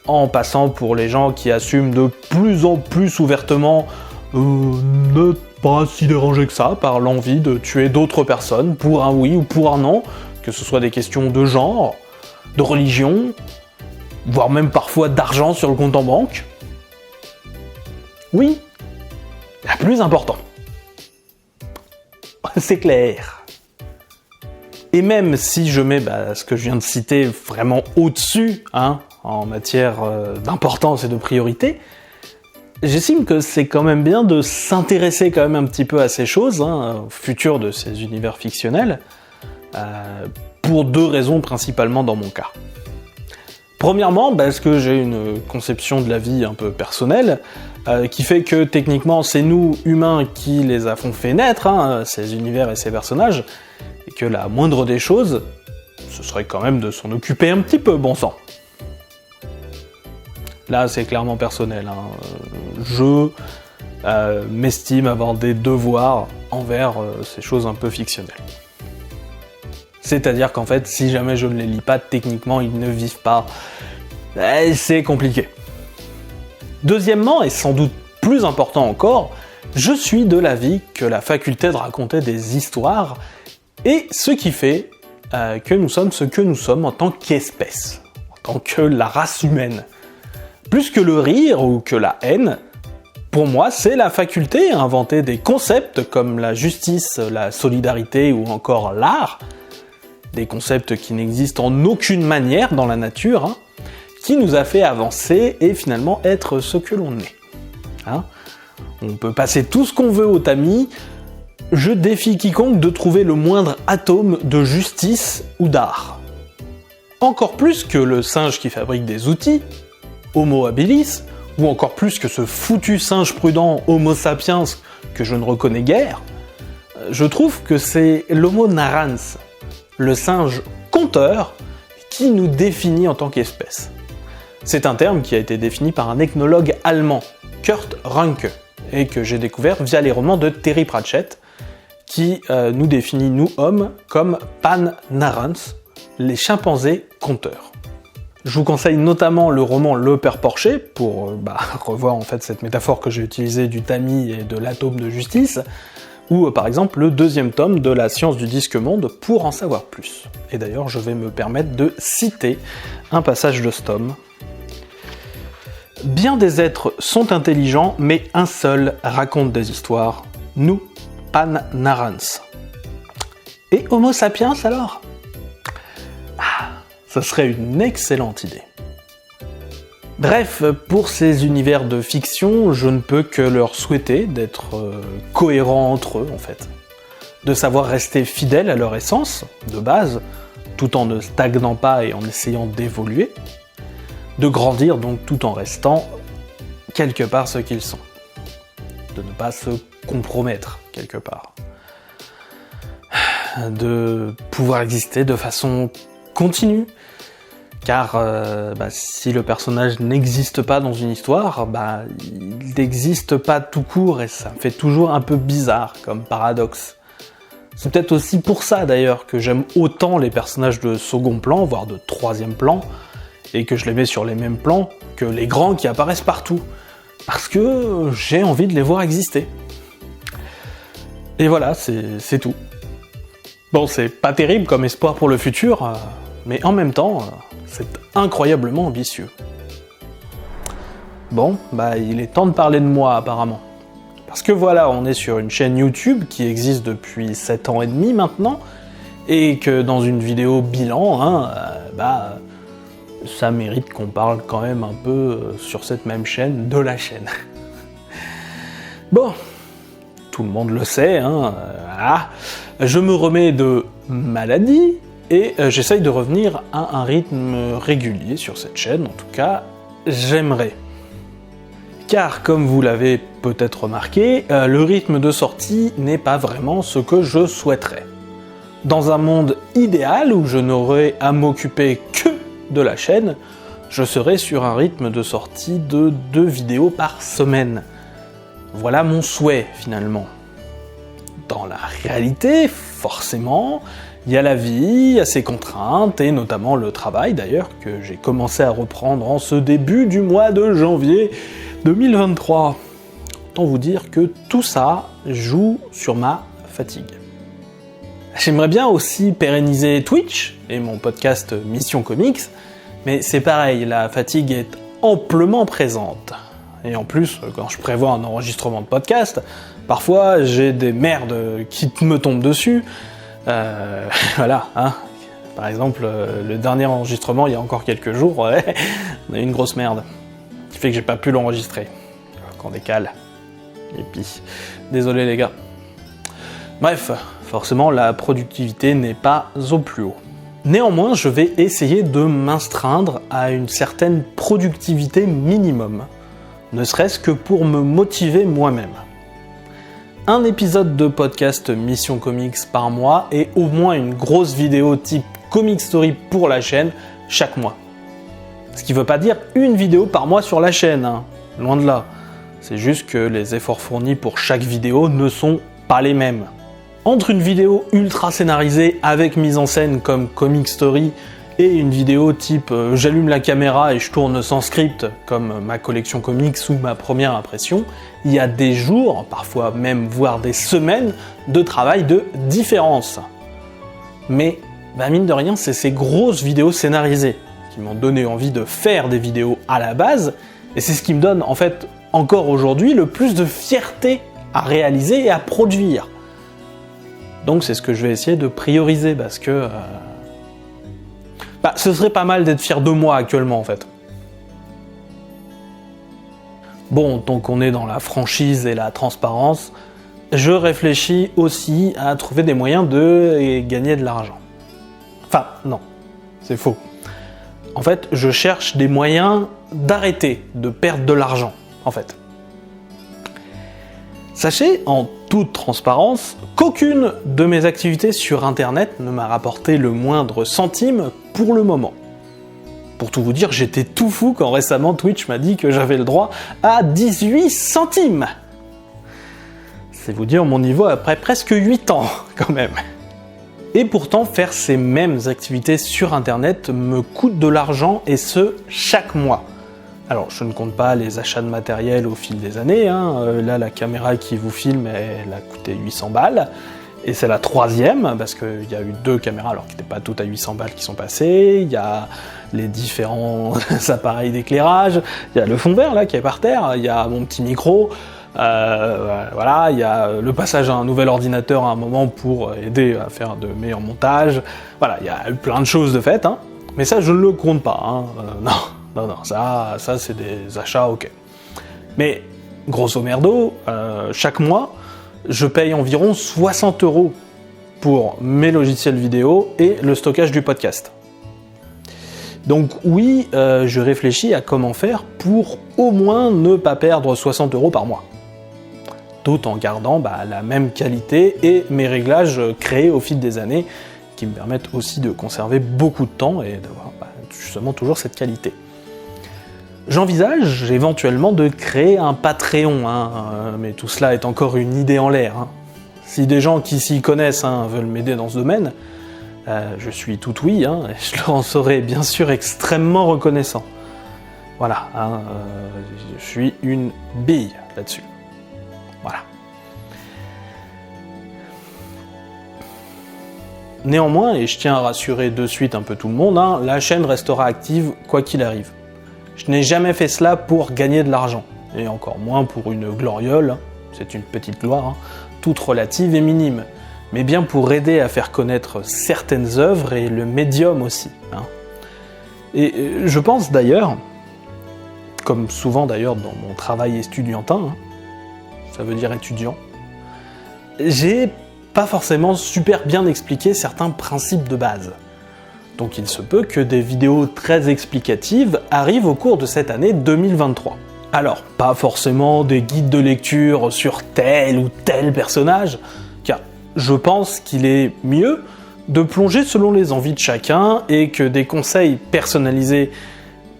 en passant pour les gens qui assument de plus en plus ouvertement ne pas si dérangés que ça par l'envie de tuer d'autres personnes pour un oui ou pour un non, que ce soit des questions de genre, de religion, voire même parfois d'argent sur le compte en banque. Oui, la plus importante. C'est clair. Et même si je mets ce que je viens de citer vraiment au-dessus, en matière d'importance et de priorité, j'estime que c'est quand même bien de s'intéresser quand même un petit peu à ces choses, au futur de ces univers fictionnels, pour 2 raisons principalement dans mon cas. Premièrement, parce que j'ai une conception de la vie un peu personnelle, qui fait que techniquement c'est nous, humains, qui les avons fait naître, ces univers et ces personnages, et que la moindre des choses, ce serait quand même de s'en occuper un petit peu, bon sang. Là, c'est clairement personnel. Je m'estime avoir des devoirs envers ces choses un peu fictionnelles. C'est-à-dire qu'en fait, si jamais je ne les lis pas, techniquement, ils ne vivent pas. Et c'est compliqué. Deuxièmement, et sans doute plus important encore, je suis de l'avis que la faculté de raconter des histoires est ce qui fait que nous sommes ce que nous sommes en tant qu'espèce, en tant que la race humaine. Plus que le rire ou que la haine, Pour moi, c'est la faculté à inventer des concepts comme la justice, la solidarité ou encore l'art, des concepts qui n'existent en aucune manière dans la nature, hein, qui nous a fait avancer et finalement être ce que l'on est. Hein. On peut passer tout ce qu'on veut au tamis, je défie quiconque de trouver le moindre atome de justice ou d'art. Encore plus que le singe qui fabrique des outils, Homo habilis, ou encore plus que ce foutu singe prudent Homo sapiens que je ne reconnais guère, je trouve que c'est l'Homo narrans, le singe conteur, qui nous définit en tant qu'espèce. C'est un terme qui a été défini par un ethnologue allemand, Kurt Ranke, et que j'ai découvert via les romans de Terry Pratchett, qui nous définit, nous hommes, comme Pan narrans, les chimpanzés conteurs. Je vous conseille notamment le roman Le Père Porcher, pour revoir en fait cette métaphore que j'ai utilisée du tamis et de l'atome de justice, ou par exemple le 2e tome de La science du disque monde pour en savoir plus. Et d'ailleurs, je vais me permettre de citer un passage de ce tome. Bien des êtres sont intelligents, mais un seul raconte des histoires. Nous, Pan narrans. Et Homo sapiens alors ? Ça serait une excellente idée. Bref, pour ces univers de fiction, je ne peux que leur souhaiter d'être cohérents entre eux, en fait. De savoir rester fidèles à leur essence, de base, tout en ne stagnant pas et en essayant d'évoluer. De grandir donc tout en restant quelque part ce qu'ils sont. De ne pas se compromettre quelque part. De pouvoir exister de façon continue. Car si le personnage n'existe pas dans une histoire, il n'existe pas tout court et ça me fait toujours un peu bizarre comme paradoxe. C'est peut-être aussi pour ça d'ailleurs que j'aime autant les personnages de second plan, voire de 3e plan, et que je les mets sur les mêmes plans que les grands qui apparaissent partout. Parce que j'ai envie de les voir exister. Et voilà, c'est tout. Bon, c'est pas terrible comme espoir pour le futur, mais en même temps, c'est incroyablement ambitieux. Bon, il est temps de parler de moi apparemment. Parce que voilà, on est sur une chaîne YouTube qui existe depuis 7 ans et demi maintenant, et que dans une vidéo bilan, ça mérite qu'on parle quand même un peu sur cette même chaîne de la chaîne. Bon, tout le monde le sait, voilà. Je me remets de maladie, et j'essaye de revenir à un rythme régulier sur cette chaîne, en tout cas, j'aimerais. Car, comme vous l'avez peut-être remarqué, le rythme de sortie n'est pas vraiment ce que je souhaiterais. Dans un monde idéal où je n'aurais à m'occuper que de la chaîne, je serais sur un rythme de sortie de 2 vidéos par semaine. Voilà mon souhait, finalement. Dans la réalité, forcément, il y a la vie, il y a ses contraintes, et notamment le travail d'ailleurs, que j'ai commencé à reprendre en ce début du mois de janvier 2023. Autant vous dire que tout ça joue sur ma fatigue. J'aimerais bien aussi pérenniser Twitch et mon podcast Mission Comics, mais c'est pareil, la fatigue est amplement présente. Et en plus, quand je prévois un enregistrement de podcast, parfois j'ai des merdes qui me tombent dessus. Voilà, Par exemple, le dernier enregistrement, il y a encore quelques jours, on a eu une grosse merde, qui fait que j'ai pas pu l'enregistrer. Qu'on décale. Et puis, désolé les gars. Bref, forcément, la productivité n'est pas au plus haut. Néanmoins, je vais essayer de m'astreindre à une certaine productivité minimum, ne serait-ce que pour me motiver moi-même. Un épisode de podcast Mission Comics par mois et au moins une grosse vidéo type Comic Story pour la chaîne chaque mois. Ce qui veut pas dire une vidéo par mois sur la chaîne, loin de là. C'est juste que les efforts fournis pour chaque vidéo ne sont pas les mêmes. Entre une vidéo ultra scénarisée avec mise en scène comme Comic Story et une vidéo type j'allume la caméra et je tourne sans script comme ma collection comics ou ma première impression, il y a des jours, parfois même voire des semaines de travail de différence. Mais mine de rien, c'est ces grosses vidéos scénarisées qui m'ont donné envie de faire des vidéos à la base, et c'est ce qui me donne en fait encore aujourd'hui le plus de fierté à réaliser et à produire. Donc c'est ce que je vais essayer de prioriser, parce que ce serait pas mal d'être fier de moi actuellement en fait. Bon, donc on est dans la franchise et la transparence, je réfléchis aussi à trouver des moyens de gagner de l'argent. Enfin, non, c'est faux. En fait, je cherche des moyens d'arrêter de perdre de l'argent, en fait. Sachez, en toute transparence, qu'aucune de mes activités sur Internet ne m'a rapporté le moindre centime pour le moment. Pour tout vous dire, j'étais tout fou quand récemment Twitch m'a dit que j'avais le droit à 18 centimes. C'est vous dire mon niveau après presque 8 ans, quand même. Et pourtant, faire ces mêmes activités sur Internet me coûte de l'argent, et ce, chaque mois. Alors, je ne compte pas les achats de matériel au fil des années, hein. Là, la caméra qui vous filme, elle a coûté 800 balles. Et c'est la 3e, parce qu'il y a eu 2 caméras, alors qui n'étaient pas toutes à 800 balles, qui sont passées. Il y a les différents appareils d'éclairage, il y a le fond vert là qui est par terre, il y a mon petit micro, voilà, il y a le passage à un nouvel ordinateur à un moment pour aider à faire de meilleurs montages. Voilà, il y a eu plein de choses de fait, hein. Mais ça je ne le compte pas, hein. Non, ça c'est des achats, ok. Mais grosso merdo, chaque mois, je paye environ 60 € pour mes logiciels vidéo et le stockage du podcast. Donc oui, je réfléchis à comment faire pour au moins ne pas perdre 60 € par mois. Tout en gardant la même qualité et mes réglages créés au fil des années, qui me permettent aussi de conserver beaucoup de temps et d'avoir justement toujours cette qualité. J'envisage éventuellement de créer un Patreon, hein, mais tout cela est encore une idée en l'air, hein. Si des gens qui s'y connaissent veulent m'aider dans ce domaine, je suis tout oui, hein, et je leur en serai bien sûr extrêmement reconnaissant. Voilà, je suis une bille là-dessus. Voilà. Néanmoins, et je tiens à rassurer de suite un peu tout le monde, la chaîne restera active quoi qu'il arrive. Je n'ai jamais fait cela pour gagner de l'argent, et encore moins pour une gloriole, c'est une petite gloire, toute relative et minime, mais bien pour aider à faire connaître certaines œuvres et le médium aussi. Et je pense d'ailleurs, comme souvent d'ailleurs dans mon travail estudiantin, ça veut dire étudiant, j'ai pas forcément super bien expliqué certains principes de base. Donc il se peut que des vidéos très explicatives arrivent au cours de cette année 2023. Alors, pas forcément des guides de lecture sur tel ou tel personnage, car je pense qu'il est mieux de plonger selon les envies de chacun et que des conseils personnalisés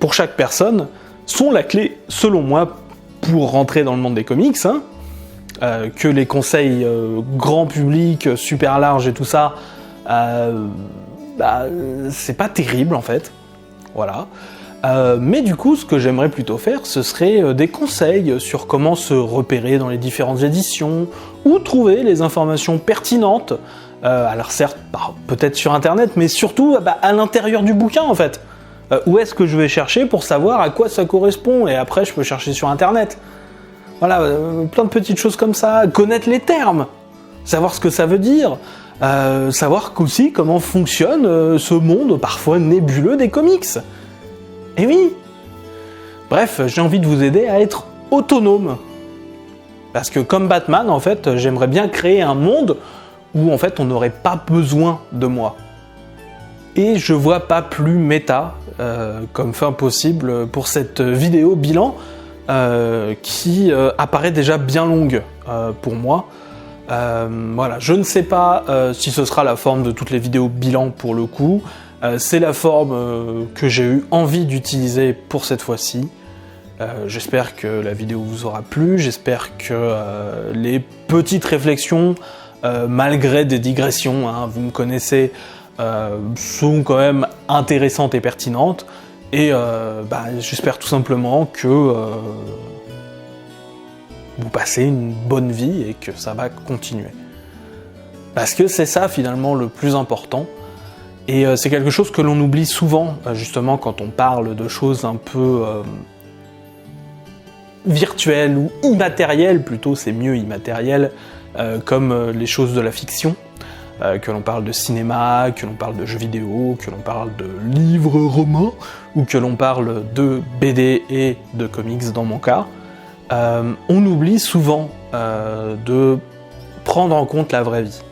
pour chaque personne sont la clé, selon moi, pour rentrer dans le monde des comics, que les conseils grand public, super large et tout ça, c'est pas terrible en fait, voilà. Mais du coup, ce que j'aimerais plutôt faire, ce serait des conseils sur comment se repérer dans les différentes éditions, ou trouver les informations pertinentes, alors certes, peut-être sur internet, mais surtout à l'intérieur du bouquin en fait. Où est-ce que je vais chercher pour savoir à quoi ça correspond, et après je peux chercher sur internet. Voilà, plein de petites choses comme ça, connaître les termes, savoir ce que ça veut dire, savoir aussi comment fonctionne ce monde parfois nébuleux des comics. Et oui. Bref, j'ai envie de vous aider à être autonome. Parce que comme Batman, en fait, j'aimerais bien créer un monde où en fait on n'aurait pas besoin de moi. Et je vois pas plus méta comme fin possible pour cette vidéo bilan qui apparaît déjà bien longue pour moi. Voilà, je ne sais pas si ce sera la forme de toutes les vidéos bilan pour le coup. C'est la forme que j'ai eu envie d'utiliser pour cette fois-ci. J'espère que la vidéo vous aura plu, j'espère que les petites réflexions, malgré des digressions, vous me connaissez, sont quand même intéressantes et pertinentes. Et j'espère tout simplement que vous passez une bonne vie et que ça va continuer. Parce que c'est ça finalement le plus important. Et c'est quelque chose que l'on oublie souvent, justement, quand on parle de choses un peu virtuelles ou immatérielles, plutôt c'est mieux immatériel, comme les choses de la fiction, que l'on parle de cinéma, que l'on parle de jeux vidéo, que l'on parle de livres, romans, ou que l'on parle de BD et de comics dans mon cas, on oublie souvent de prendre en compte la vraie vie.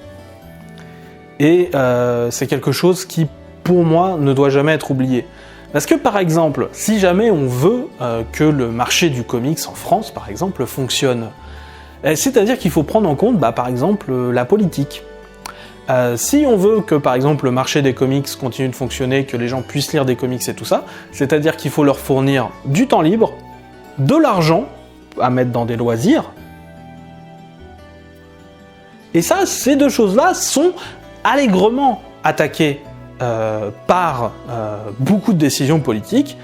Et c'est quelque chose qui, pour moi, ne doit jamais être oublié. Parce que, par exemple, si jamais on veut que le marché du comics en France, par exemple, fonctionne, c'est-à-dire qu'il faut prendre en compte, par exemple, la politique. Si on veut que, par exemple, le marché des comics continue de fonctionner, que les gens puissent lire des comics et tout ça, c'est-à-dire qu'il faut leur fournir du temps libre, de l'argent à mettre dans des loisirs. Et ça, ces deux choses-là sont allègrement attaquées par beaucoup de décisions politiques,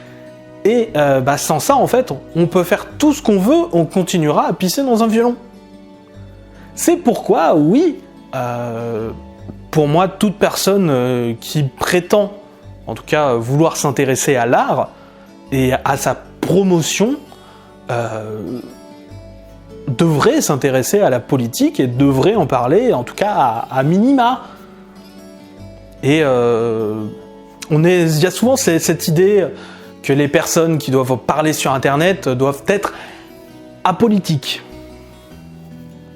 et sans ça, en fait, on peut faire tout ce qu'on veut, on continuera à pisser dans un violon. C'est pourquoi, oui, pour moi, toute personne qui prétend, en tout cas, vouloir s'intéresser à l'art et à sa promotion, devrait s'intéresser à la politique et devrait en parler, en tout cas, à minima. Et il y a souvent cette idée que les personnes qui doivent parler sur Internet doivent être apolitiques.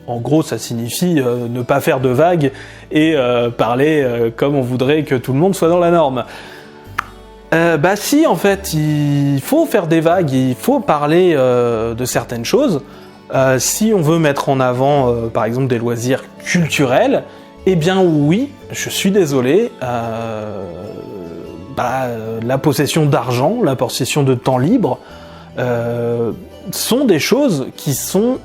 En gros, ça signifie ne pas faire de vagues et parler comme on voudrait que tout le monde soit dans la norme. Si, en fait, il faut faire des vagues, il faut parler de certaines choses. Si on veut mettre en avant, par exemple, des loisirs culturels, eh bien oui, je suis désolé, la possession d'argent, la possession de temps libre, sont des choses qui sont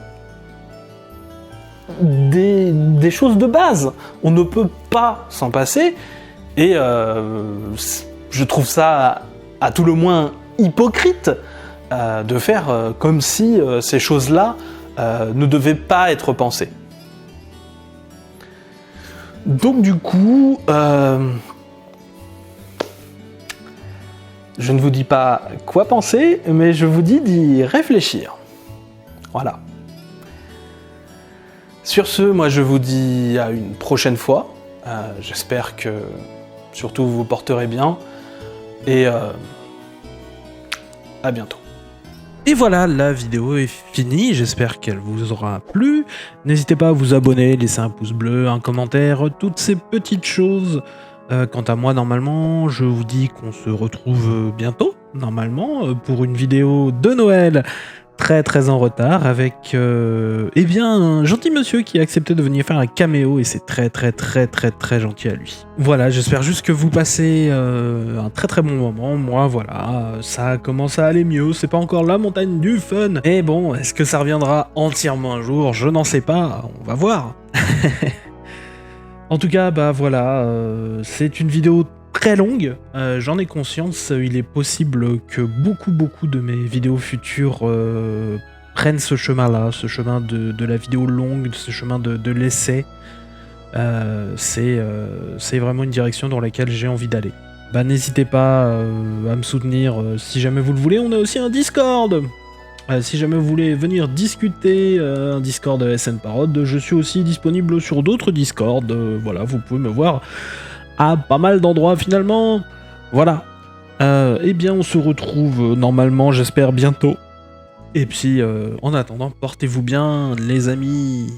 des choses de base. On ne peut pas s'en passer, et je trouve ça à tout le moins hypocrite de faire comme si ces choses-là ne devaient pas être pensées. Donc du coup, je ne vous dis pas quoi penser, mais je vous dis d'y réfléchir. Voilà. Sur ce, moi je vous dis à une prochaine fois. J'espère que surtout vous vous porterez bien. Et à bientôt. Et voilà, la vidéo est finie, j'espère qu'elle vous aura plu. N'hésitez pas à vous abonner, laisser un pouce bleu, un commentaire, toutes ces petites choses. Quant à moi, normalement, je vous dis qu'on se retrouve bientôt, normalement, pour une vidéo de Noël très en retard, avec un gentil monsieur qui a accepté de venir faire un caméo, et c'est très gentil à lui. Voilà, j'espère juste que vous passez un très bon moment. Moi, voilà, ça commence à aller mieux, c'est pas encore la montagne du fun, mais bon, est-ce que ça reviendra entièrement un jour? Je n'en sais pas, on va voir. En tout cas, voilà, c'est une vidéo très longue, j'en ai conscience, il est possible que beaucoup de mes vidéos futures prennent ce chemin-là, ce chemin de la vidéo longue, ce chemin de l'essai. C'est vraiment une direction dans laquelle j'ai envie d'aller. N'hésitez pas à me soutenir si jamais vous le voulez, on a aussi un Discord. Si jamais vous voulez venir discuter, un Discord SN Parod, je suis aussi disponible sur d'autres Discords, voilà, vous pouvez me voir à pas mal d'endroits finalement. Voilà. On se retrouve normalement, j'espère, bientôt. Et puis, en attendant, portez-vous bien, les amis.